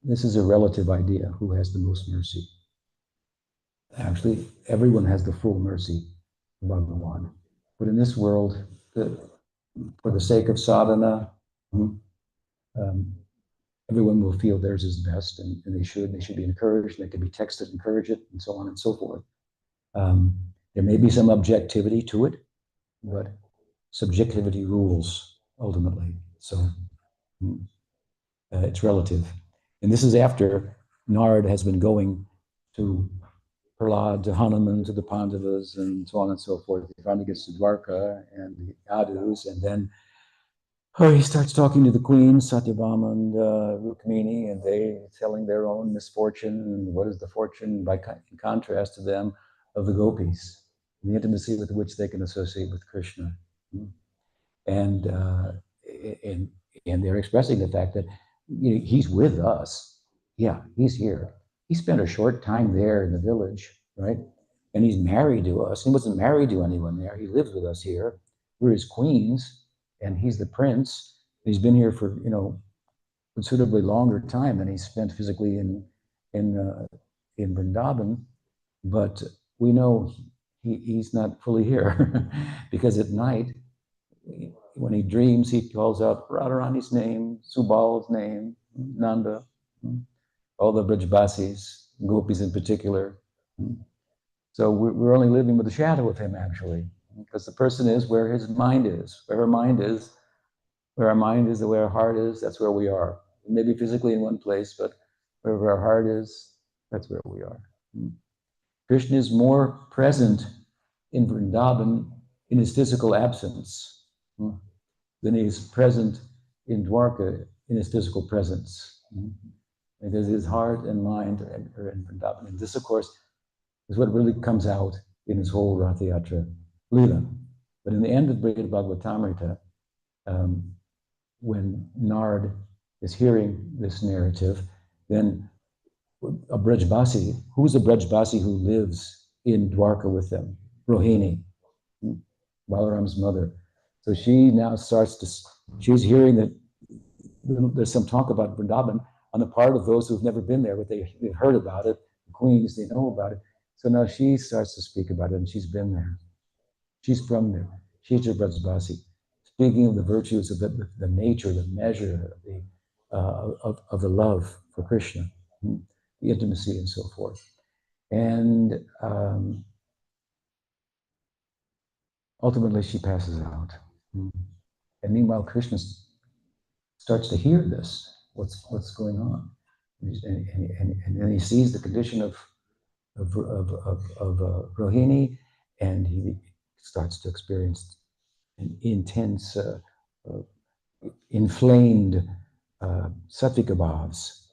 this is a relative idea, who has the most mercy. Actually, everyone has the full mercy of Bhagavan. But in this world, for the sake of sadhana, everyone will feel theirs is best, and they should be encouraged, they can be texted, encourage it, and so on and so forth. There may be some objectivity to it, but subjectivity rules ultimately. So it's relative. And this is after Narad has been going to Prahlad to Hanuman to the Pandavas and so on and so forth. He finally gets to Dwarka and the Yadus, and then he starts talking to the queens, Satyabhama and Rukmini, and they telling their own misfortune and what is the fortune in contrast to them of the gopis, the intimacy with which they can associate with Krishna. And and and they're expressing the fact that he's with us. Yeah, he's here. He spent a short time there in the village, right? And he's married to us. He wasn't married to anyone there. He lives with us here. We're his queens, and he's the prince. He's been here for considerably longer time than he spent physically in Vrindavan. But we know he's not fully here because at night, when he dreams, he calls out Radharani's name, Subal's name, Nanda, all the Brajbasis, gopis in particular. So we're only living with the shadow of him, actually, because the person is where his mind is. Where our mind is, where our heart is, that's where we are. Maybe physically in one place, but wherever our heart is, that's where we are. Krishna is more present in Vrindavan in his physical absence than he is present in Dwarka in his physical presence. Because his heart and mind are in Vrindavan. And this, of course, is what really comes out in his whole Ratha Yatra Leela. But in the end of Brihad Bhagavatamrita, when Nard is hearing this narrative, then a Brajbasi, who's a Brajbasi who lives in Dwarka with them? Rohini, Balaram's mother. So she now she's hearing that there's some talk about Vrindavan on the part of those who've never been there, but they've heard about it, the queens, they know about it. So now she starts to speak about it, and she's been there. She's from there. She's a Brajbasi. Speaking of the virtues of the nature, the measure of the love for Krishna, the intimacy and so forth. And ultimately she passes out. And meanwhile, Krishna starts to hear this, what's going on. And then he sees the condition of Rohini, and he starts to experience an intense, inflamed sattvika bhavs.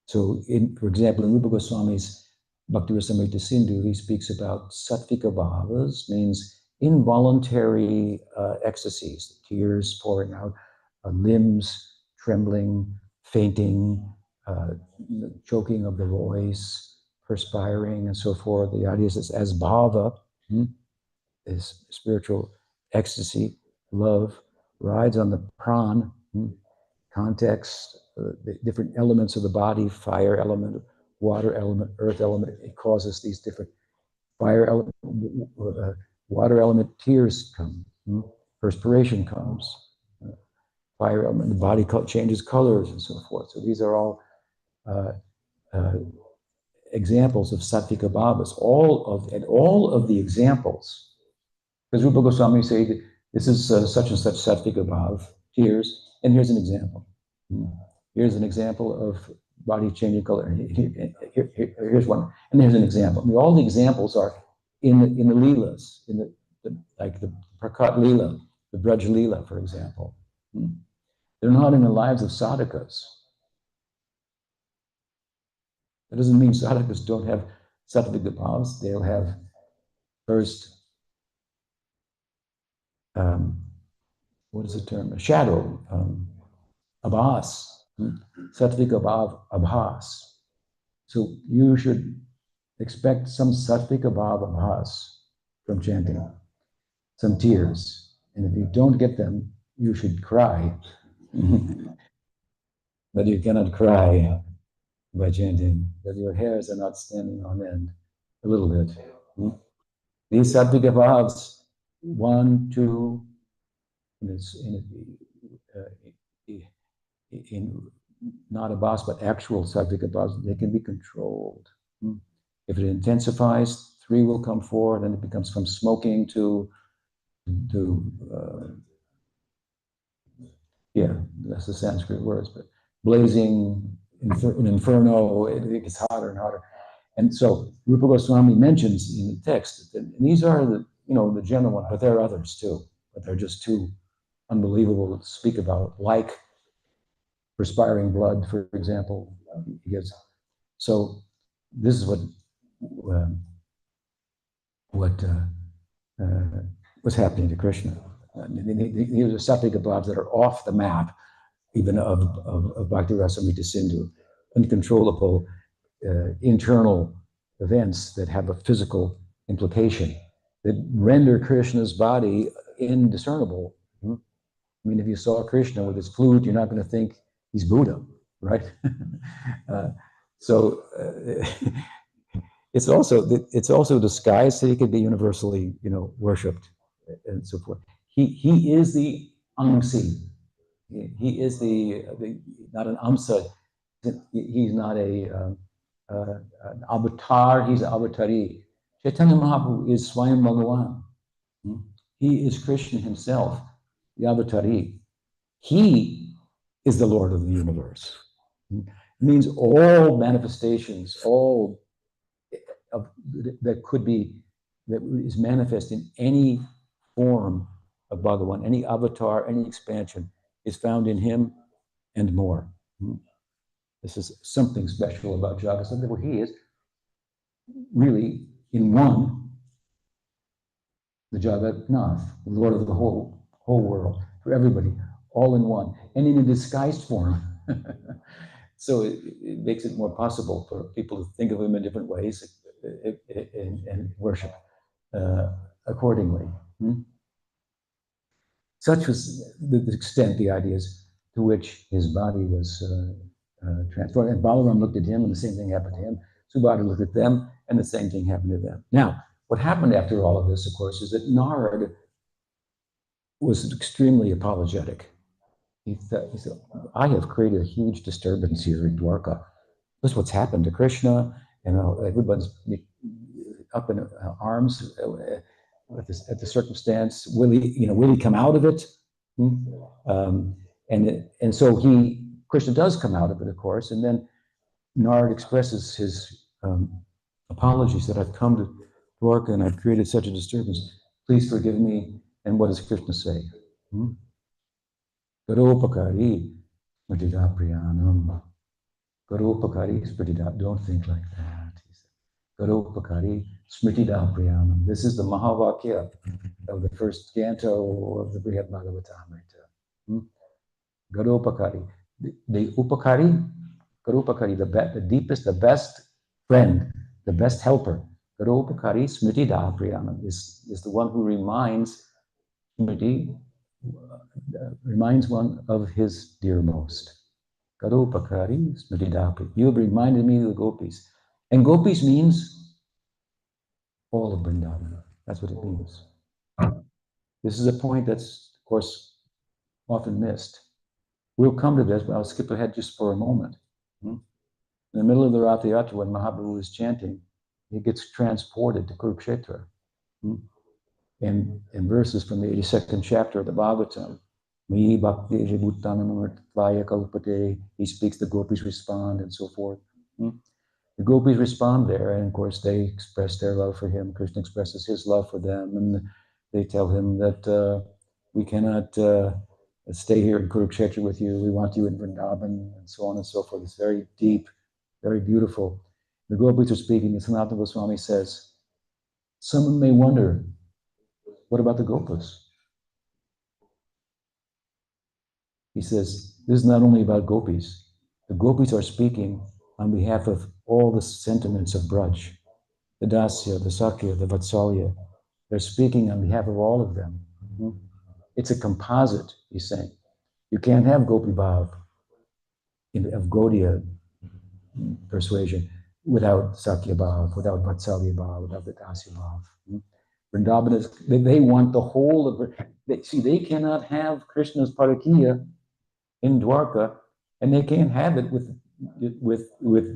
So, for example, in Rupa Goswami's Bhakti Rasamrita Sindhu, he speaks about sattvika bhavas, means involuntary ecstasies, tears pouring out, limbs trembling, fainting, choking of the voice, perspiring, and so forth. The idea is as bhava, is spiritual ecstasy, love, rides on the pran, context, the different elements of the body, fire element, water element, earth element. It causes these different fire element, water element, tears come, perspiration comes, fire element, the body changes colors and so forth. So these are all examples of sattvika bhavas. All of the examples, because Rupa Goswami say that this is such and such sattvika bhav, tears, and here's an example. Here's an example of body changing color. Here's one, and here's an example. I mean, all the examples are in the Leelas, like the Prakat Leela, the Braj Leela, for example. They're not in the lives of sadhakas. That doesn't mean sadhakas don't have sattvika bhavas. They'll have first, what is the term? A shadow, abhas, sattvika bhav abhas. So you should expect some sattvika bhav abhas from chanting, some tears. And if you don't get them, you should cry. But you cannot cry by chanting, that your hairs are not standing on end a little bit. These sattvika bhavs, 1, 2, in not abhas, but actual sattvika bhavs, they can be controlled. If it intensifies, 3 will come forward, and it becomes from smoking to that's the Sanskrit words, but blazing, an inferno, it gets hotter and hotter. And so Rupa Goswami mentions in the text that these are the, the general ones, but there are others too, but they're just too unbelievable to speak about, like perspiring blood, for example. He gives. So this is what was happening to Krishna. These are Sattvic bhavs that are off the map, even of Bhakti Rasamrita Sindhu, uncontrollable internal events that have a physical implication that render Krishna's body indiscernible. I mean, if you saw Krishna with his flute, you're not going to think he's Buddha, right? uh, so it's also disguised so he could be universally, worshipped and so forth. He is the Amsi. He is the not an Amsa. He's not an avatar. He's an avatari. Chaitanya Mahaprabhu is Swayam Bhagavan. He is Krishna himself, the avatari. He is the Lord of the universe. It means all manifestations, all that is manifest in any form of Bhagavan, any avatar, any expansion, is found in him and more. This is something special about Jagat, where he is really in one, the Jagat Nath, the Lord of the whole world, for everybody, all in one, and in a disguised form. So it makes it more possible for people to think of him in different ways and worship accordingly. Such was the extent, the ideas to which his body was transformed. And Balaram looked at him, and the same thing happened to him. Subhadra looked at them, and the same thing happened to them. Now, what happened after all of this, of course, is that Narad was extremely apologetic. He said, I have created a huge disturbance here in Dwarka. This is what's happened to Krishna, and everybody's up in arms at the circumstance. Will he come out of it? And so Krishna does come out of it, of course, and then Narad expresses his apologies that I've come to Dwarka and I've created such a disturbance. Please forgive me. And what does Krishna say? Garopakari Smritida Priyanam. Garopakari Smritida. Don't think like that, he said. Garopakari Smritida Priyanam. This is the Mahavakya of the first canto of the Brihad Bhagavatamrita. Garopakari. The Upakari, Garupakari, the deepest, the best friend, the best helper. Garupakari Smritida Priyanam is the one who reminds Smriti, reminds one of his dearmost. Garupakari Smritida. You have reminded me of the gopis. And gopis means all of Vrindavan. That's what it means. This is a point that's, of course, often missed. We'll come to this, but I'll skip ahead just for a moment. In the middle of the Rath Yatra, when Mahaprabhu is chanting, he gets transported to Kurukshetra. And in verses from the 82nd chapter of the Bhagavatam, he speaks, the gopis respond, and so forth. The gopis respond there, and of course they express their love for him. Krishna expresses his love for them, and they tell him that we cannot stay here in Kurukshetra with you. We want you in Vrindavan, and so on and so forth. It's very deep, very beautiful. The gopis are speaking, and Sanatana Goswami says, someone may wonder, what about the gopas? He says, this is not only about gopis. The gopis are speaking on behalf of all the sentiments of Braj, the Dasya, the Sakya, the Vatsalya. They're speaking on behalf of all of them. It's a composite, he's saying. You can't have Gopi Bhav of Gaudiya persuasion without Sakya Bhav, without Vatsalya Bhav, without the Dasya Bhav. Vrindavan is, they want the whole of it. See, they cannot have Krishna's Parakiya in Dwarka, and they can't have it with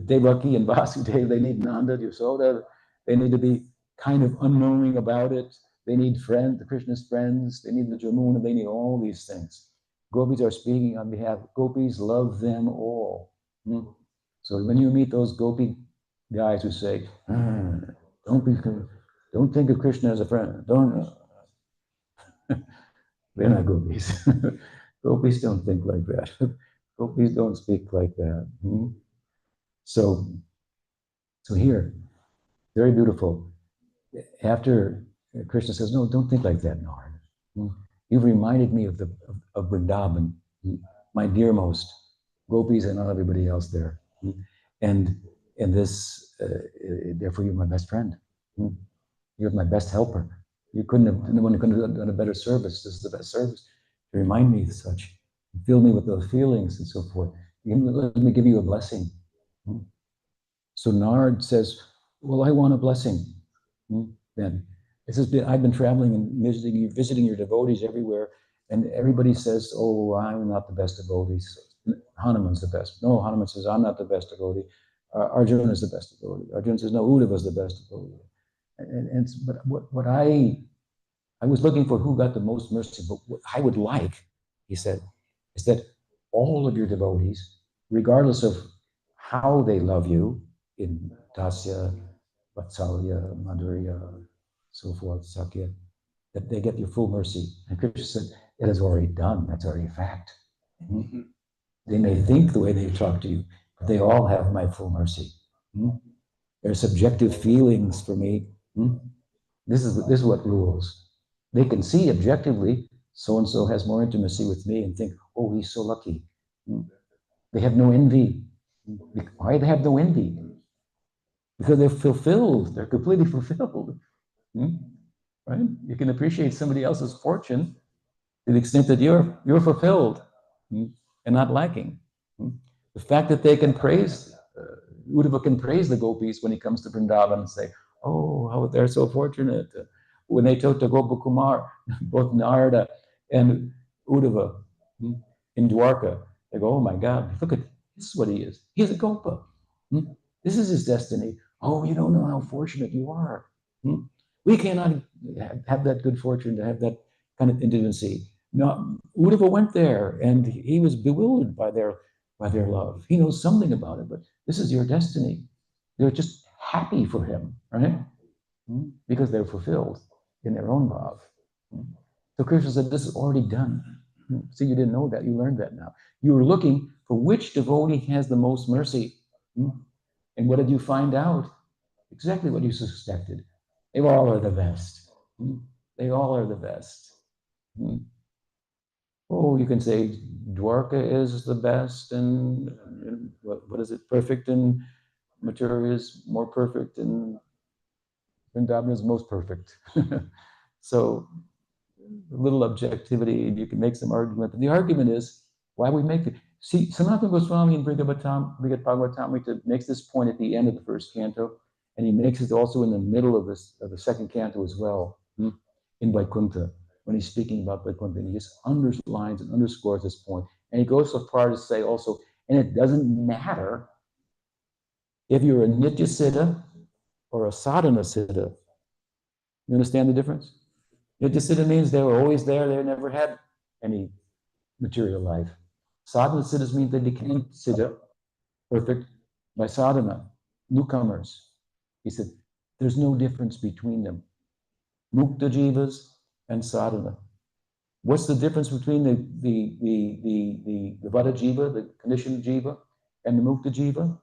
Devaki and Vasudeva. They need Nanda, Yasoda. They need to be kind of unknowing about it. They need Krishna's friends. They need the Jamuna. They need all these things. Gopis are speaking on behalf. Gopis love them all. So when you meet those gopi guys who say, don't think of Krishna as a friend. Don't. They're not gopis. Gopis don't think like that. Gopis don't speak like that. So, so here, very beautiful. After Krishna says, "No, don't think like that, Narad. You've reminded me of Vrindavan, my dearmost gopis and not everybody else there, and this, therefore, you're my best friend. You're my best helper. You couldn't have, no one couldn't have done a better service. This is the best service to remind me of such, fill me with those feelings and so forth. Let me give you a blessing." So Nard says, "Well, I want a blessing." Then it says, "I've been traveling and visiting your devotees everywhere, and everybody says, 'Oh, I'm not the best devotee. Hanuman's the best.' No, Hanuman says, 'I'm not the best devotee. Arjuna is the best devotee.' Arjuna says, 'No, Uddhava is the best devotee.' But what I was looking for who got the most mercy, but what I would like," he said, "is that all of your devotees, regardless of how they love you in Dasya, Vatsalya, Madhurya, so forth, Sakya, that they get your full mercy." And Krishna said, "It is already done. That's already a fact. They may think the way they talk to you, but they all have my full mercy. Their subjective feelings for me. This is what rules. They can see objectively, so and so has more intimacy with me, and think, oh, he's so lucky. They have no envy. Why do they have no envy? Because they're fulfilled. They're completely fulfilled. Right? You can appreciate somebody else's fortune to the extent that you're fulfilled and not lacking. The fact that they can praise, Uddhava can praise the gopis when he comes to Vrindavan and say, "Oh, how they're so fortunate." When they talk to Gopakumar, both Narada and Uddhava in Dwarka, they go, "Oh my God, look at this is what he is. He's a Gopa. This is his destiny. Oh, you don't know how fortunate you are. We cannot have that good fortune to have that kind of intimacy." No, Uddhava went there and he was bewildered by their love. He knows something about it, but this is your destiny. They're just happy for him, right? Because they're fulfilled in their own love. So Krishna said, "This is already done." See, you didn't know that. You learned that now. You were looking for which devotee has the most mercy. And what did you find out? Exactly what you suspected. They all are the best. They all are the best. Oh, you can say Dwarka is the best, and what is it? Perfect, and Mathura is more perfect, and Vrindavan is most perfect. So a little objectivity, and you can make some argument. But the argument is why we make it. See, Sanatana Goswami and Brigad Bhagavatam makes this point at the end of the first canto, and he makes it also in the middle of the second canto as well, in Vaikuntha, when he's speaking about Vaikuntha. And he just underlines and underscores this point. And he goes so far to say also, and it doesn't matter if you're a Nitya Siddha or a Sadhana Siddha. You understand the difference? Nitya Siddha means they were always there, they never had any material life. Sadhana Siddhas means they became Siddha, perfect, by sadhana, newcomers. He said, there's no difference between them. Mukta jivas and sadhana. What's the difference between the vada jiva, the conditioned jiva, and the mukta jiva?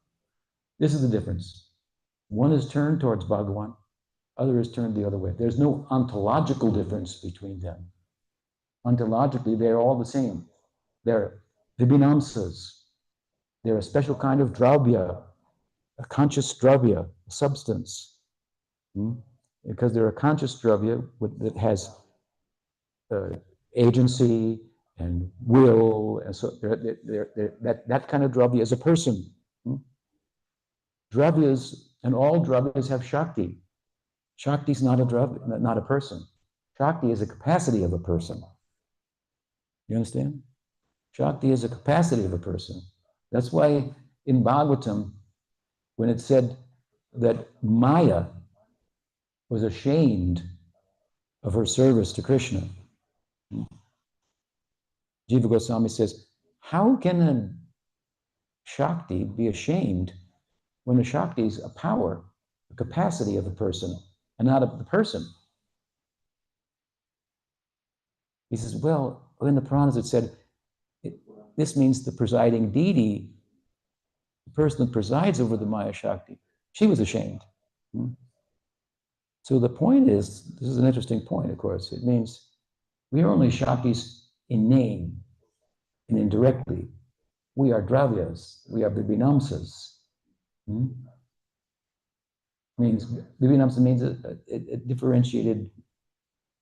This is the difference. One is turned towards Bhagavan, other is turned the other way. There's no ontological difference between them. Ontologically, they're all the same. They're vibhinamsas. They're a special kind of dravya, a conscious dravya, a substance. Because they're a conscious dravya that has agency and will, and so that kind of dravya is a person. Dravyas, and all dravyas have Shakti. Shakti is not a dravya, not a person. Shakti is a capacity of a person. You understand? Shakti is a capacity of a person. That's why in Bhagavatam, when it said that Maya was ashamed of her service to Krishna, Jiva Goswami says, how can a Shakti be ashamed when the Shakti is a power, a capacity of a person, and not of the person. He says, well, in the Puranas it said, this means the presiding deity, the person that presides over the Maya Shakti, she was ashamed. So the point is, this is an interesting point, of course, it means we are only Shaktis in name and indirectly. We are Dravyas, we are Bibhinamsas. Means Bibhinamsa means a differentiated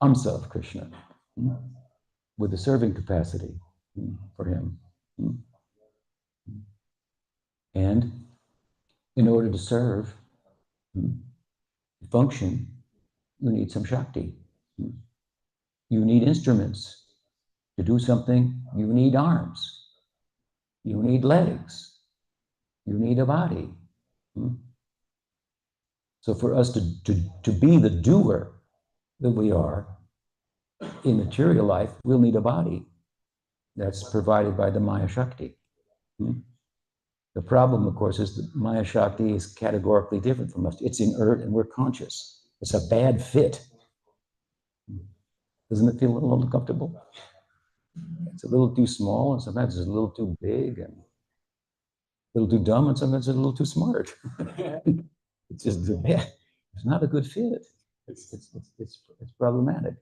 amsa of Krishna with a serving capacity for him. And in order to serve, function, you need some Shakti. You need instruments. To do something, you need arms. You need legs. You need a body. So for us to be the doer that we are in material life, we'll need a body that's provided by the Maya Shakti. The problem, of course, is that Maya Shakti is categorically different from us. It's inert and we're conscious. It's a bad fit. Doesn't it feel a little uncomfortable? It's a little too small, and sometimes it's a little too big, and a little too dumb, and sometimes it's a little too smart. It's just bad. It's not a good fit. It's problematic.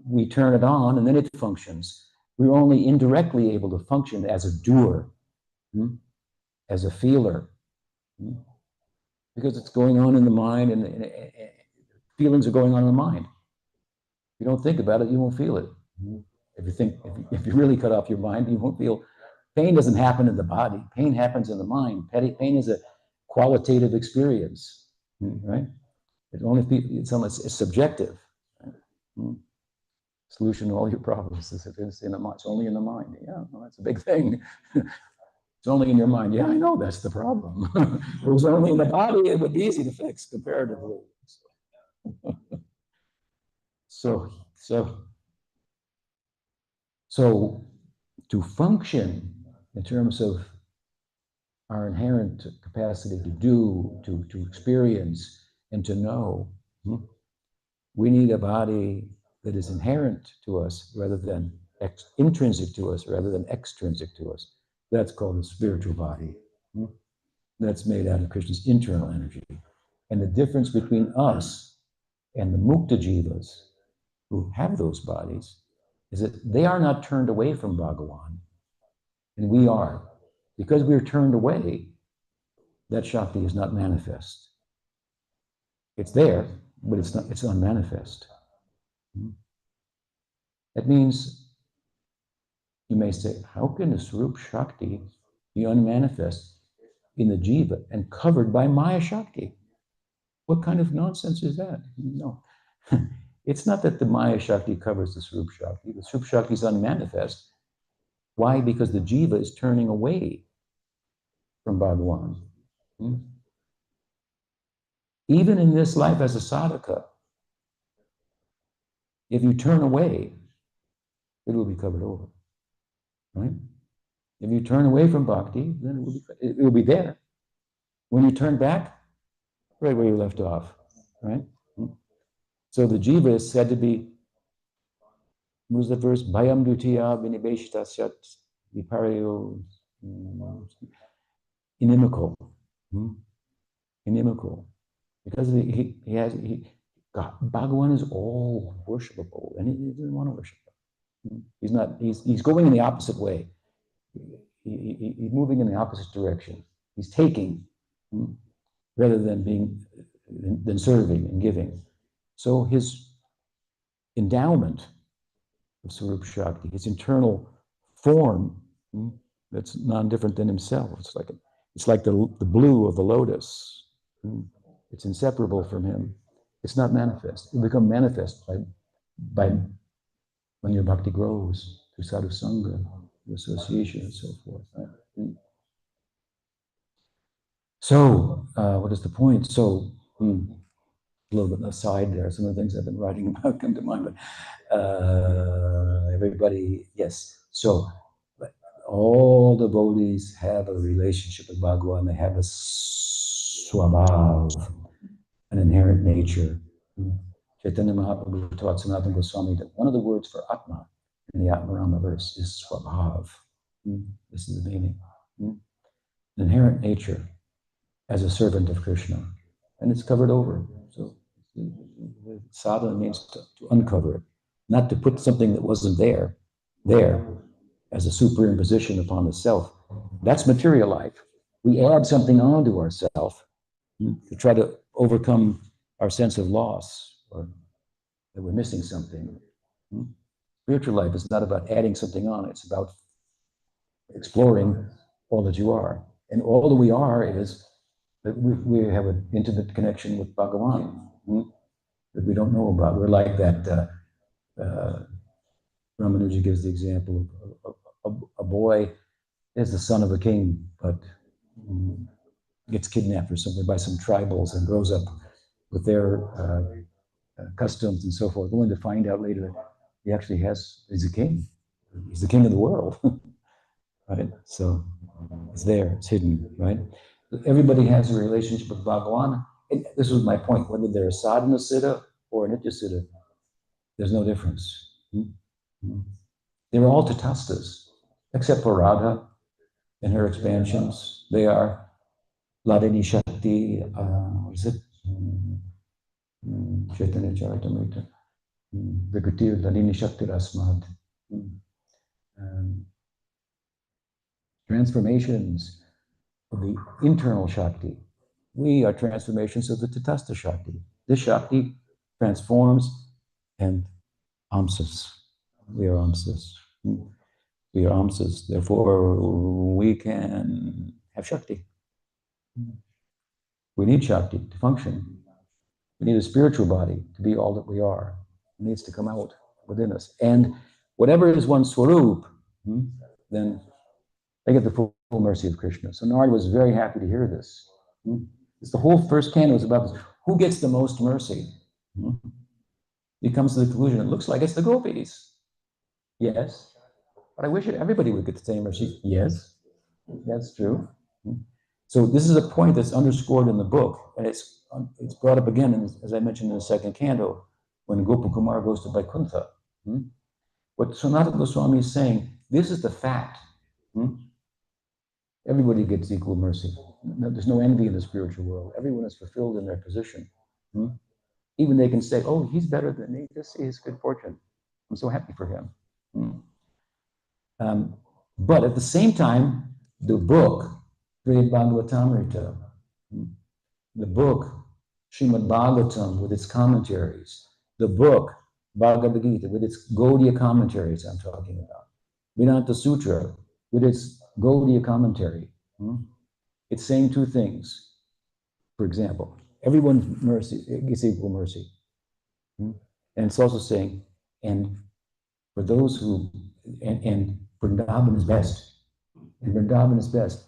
We turn it on, and then it functions. We're only indirectly able to function as a doer, as a feeler, because it's going on in the mind, and feelings are going on in the mind. If you don't think about it, you won't feel it. If you really cut off your mind, you won't feel. Pain doesn't happen in the body. Pain happens in the mind. Pain is a qualitative experience, right? It's subjective. Right? Solution to all your problems is it's in the mind. It's only in the mind. Yeah, well, that's a big thing. It's only in your mind. Yeah, I know that's the problem. If it was only in the body, it would be easy to fix comparatively. So to function in terms of our inherent capacity to do, to experience, and to know, we need a body that is inherent to us rather than intrinsic to us rather than extrinsic to us. That's called the spiritual body. That's made out of Krishna's internal energy. And the difference between us and the mukta jivas who have those bodies is that they are not turned away from Bhagavan, and we are. Because we're turned away, that Shakti is not manifest. It's there, but it's unmanifest. That means, you may say, how can the Swarup Shakti be unmanifest in the Jiva and covered by Maya Shakti? What kind of nonsense is that? No. It's not that the Maya Shakti covers the Swarup Shakti. The Swarup Shakti is unmanifest. Why? Because the Jiva is turning away from Bhagavan. Even in this life as a sadhaka, if you turn away, it will be covered over. Right? If you turn away from bhakti, then it will be there. When you turn back, right where you left off. Right? So the jiva is said to be, what was the verse? Bhayam dutiya vinibeshitasyat viparyo inimical. Inimical. Because Bhagavan is all worshipable, and he doesn't want to worship him. He's going in the opposite way. He's moving in the opposite direction. He's taking rather than serving and giving. So his endowment of Swarup Shakti, his internal form, that's non-different than himself. It's like the blue of the lotus. It's inseparable from him. It's not manifest. It will become manifest by when your bhakti grows through sadhu sangha, association, and so forth. Right? So, what is the point? So, a little bit aside there, some of the things I've been writing about come to mind, but everybody, yes. So, all devotees have a relationship with Bhagavan. They have a swabhav, an inherent nature. Chaitanya Mahaprabhu taught Sanatana Goswami that one of the words for Atma in the Atmarama verse is swabhav. This is the meaning. An inherent nature as a servant of Krishna. And it's covered over. So sadhana means to uncover it, not to put something that wasn't there as a superimposition upon the self. That's material life. We add something onto ourself to try to overcome our sense of loss or that we're missing something. Spiritual life is not about adding something on, it's about exploring all that you are. And all that we are is that we have an intimate connection with Bhagavan that we don't know about. We're like that, Ramanuja gives the example of a boy is the son of a king, but gets kidnapped or something by some tribals and grows up with their customs and so forth, only to find out later that he actually he's a king. He's the king of the world, right? So it's there, it's hidden, right? Everybody has a relationship with Bhagavan. And this was my point, whether they're a sadhana siddha or a nitya siddha, there's no difference. They're all tatastas, except for Radha and her expansions. They are Ladini Shakti, what is it? Chaitanya Charitamrita, Vikutir Ladini Shakti Rasmad. Transformations of the internal Shakti. We are transformations of the Tatastha Shakti. This Shakti transforms and amsas. We are amsas. We are amsas. Therefore, we can have Shakti. We need Shakti to function. We need a spiritual body to be all that we are. It needs to come out within us. And whatever is one's swarup, then they get the full mercy of Krishna. So Narada was very happy to hear this. It's the whole first canto is about this. Who gets the most mercy? He comes to the conclusion, it looks like it's the gopis. Yes. But I wish everybody would get the same mercy. Yes, that's true. So this is a point that's underscored in the book, and it's brought up again, as I mentioned in the second canto, when Gopakumar goes to Vaikuntha. What Sanatana Goswami is saying, this is the fact. Everybody gets equal mercy. There's no envy in the spiritual world. Everyone is fulfilled in their position. Even they can say, oh, he's better than me. This is good fortune. I'm so happy for him. But at the same time, the book, Srimad Bhagavatamrita, the book, Srimad Bhagavatam with its commentaries, the book, Bhagavad Gita with its Gaudiya commentaries I'm talking about, Vedanta Sutra with its Gaudiya commentary, it's saying two things. For example, everyone's mercy gets equal mercy. And it's also saying, and for those who, and Vrindavan is best. And Vrindavan is best.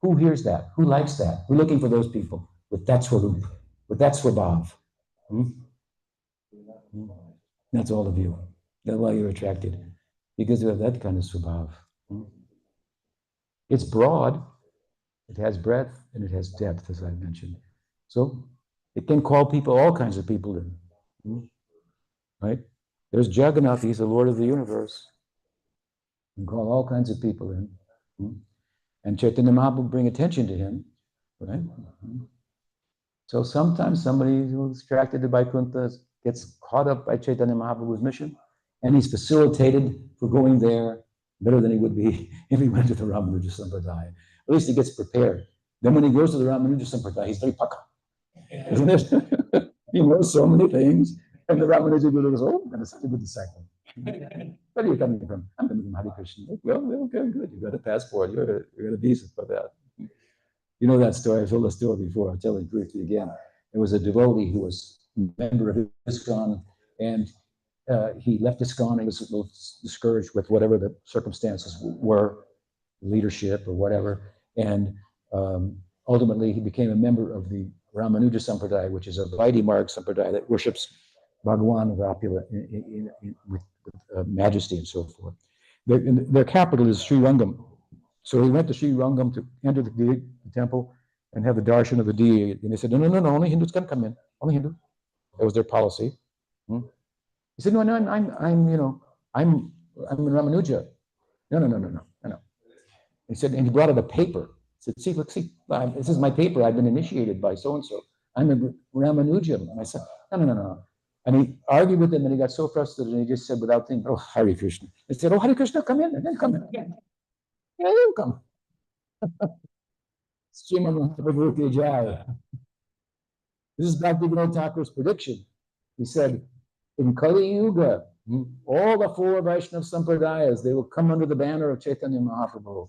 Who hears that? Who likes that? We're looking for those people with that swarup, with that swabhav. That's all of you. That's why you're attracted. Because you have that kind of swabhav. It's broad, it has breadth, and it has depth, as I mentioned. So it can call people, all kinds of people in. Right? There's Jagannath, he's the Lord of the universe. You can call all kinds of people in. And Chaitanya Mahaprabhu bring attention to him. Right? So sometimes somebody who's attracted to Vaikuntha gets caught up by Chaitanya Mahaprabhu's mission, and he's facilitated for going there better than he would be if he went to the Ramanuja Sampradaya. At least he gets prepared. Then when he goes to the Ramanuja Sampradaya, he's very paka. Isn't it? He knows so many things. And the Ramanuja Guru goes, oh, I'm such a good disciple. Where are you coming from? I'm coming from Hare Krishna. Well, okay, good. You got a passport. You got a visa for that. You know that story. I've told the story before. I'll tell it briefly again. There was a devotee who was a member of ISKCON, and he left ISKCON. He was a little discouraged with whatever the circumstances were, leadership or whatever. And ultimately, he became a member of the Ramanuja Sampradaya, which is a Vaidhi Marg Sampradaya that worships Bhagavan Rapula with majesty and so forth. Their capital is Sri Rangam. So he went to Sri Rangam to enter the temple, and have the darshan of the deity. And they said, no, only Hindus can come in, only Hindu. That was their policy. Hmm? He said, no, I'm Ramanuja. No. He said, and he brought out a paper. He said, see, look, see, this is my paper. I've been initiated by so-and-so. I'm a Ramanujam. And I said, no. And he argued with him, and he got so frustrated, and he just said, without thinking, oh, Hare Krishna. He said, oh, Hare Krishna, come in, and then come in. Yeah, you come. Srimad Mahaprabhu Ki Jai. This is Bhakti Vinod Thakur's prediction. He said, in Kali Yuga, all the four Vaishnava Sampradayas, they will come under the banner of Chaitanya Mahaprabhu.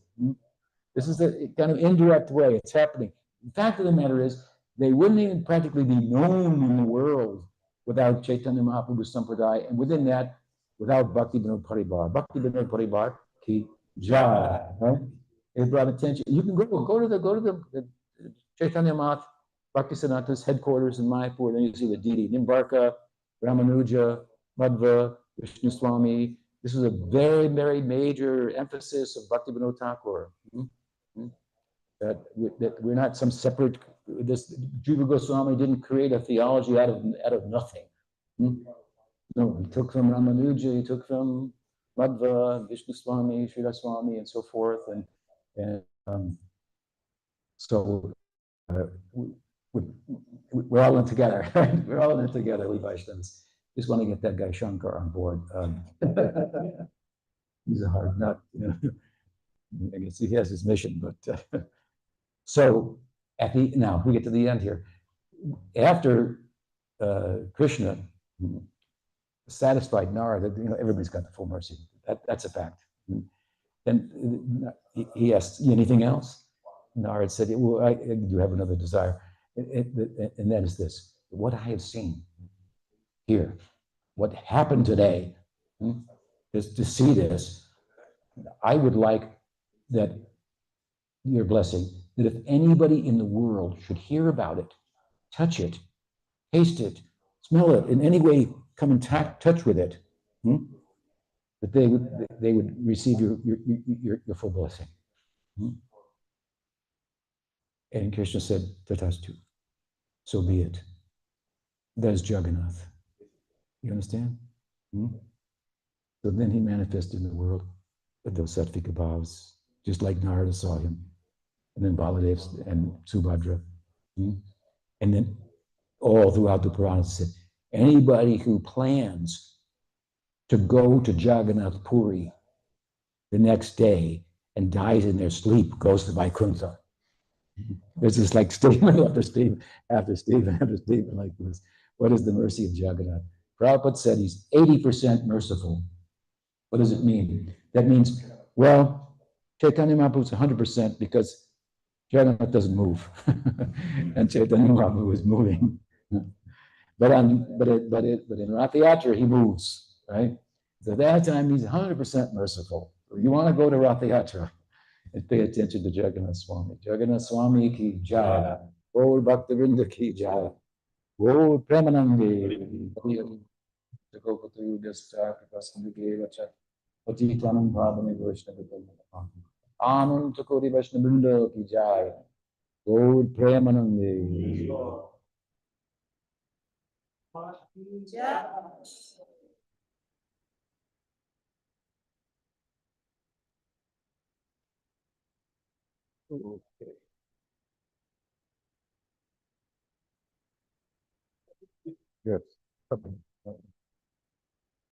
This is the kind of indirect way it's happening. The fact of the matter is, they wouldn't even practically be known in the world without Chaitanya Mahaprabhu Sampradaya, and within that, without Bhakti Vinod Paribar. Bhakti Vinod Paribar Ki Jai. Right? It brought attention. You can go to the Chaitanya Math Bhaktisiddhanta's headquarters in Mayapur. Then you see the deity Nimbarka, Ramanuja, Madhva, Vishnu Swami. This was a very, very major emphasis of Bhakti Vinod Thakur. That we're not some separate. This Jiva Goswami didn't create a theology out of nothing. No, he took from Ramanuja, he took from Madhva, Vishnu Swami, Srila Swami, and so forth, and so we're all in together. Right? We're all in together. We Vaishnavas just want to get that guy Shankar on board. He's a hard nut. I guess he has his mission, but so now we get to the end here. After Krishna satisfied Narada, everybody's got the full mercy. That's a fact. Then he asked, anything else? Narada said, well, I do have another desire, and that is this: what I have seen here, what happened today, is to see this. I would like that your blessing, that if anybody in the world should hear about it, touch it, taste it, smell it, in any way come in touch with it, that they would receive your full blessing. And Krishna said, Tatastu, so be it. That is Jagannath. You understand? So then he manifested in the world with those sattvika bhavas, just like Narada saw him, and then Baladev and Subhadra. And then all throughout the Puranas said, anybody who plans to go to Jagannath Puri the next day and dies in their sleep goes to Vaikuntha. There's just like statement after statement after statement after statement like this. What is the mercy of Jagannath? Prabhupada said he's 80% merciful. What does it mean? That means, well, Chaitanya Mahaprabhu is 100% because Jagannath doesn't move. And Chaitanya Mahaprabhu is moving. But in Rath Yatra, he moves, right? So that time he's 100% merciful. So you want to go to Rath Yatra and pay attention to Jagannath Swami. Jagannath Swami ki jai. Gaur Bhaktivinoda ki jai. Gaur Premanande. Patitanam Bhavani Vaishnava. Anand Kori Vaishnavrinda ki jai. Gaur Premanande. Okay. Yes. Okay.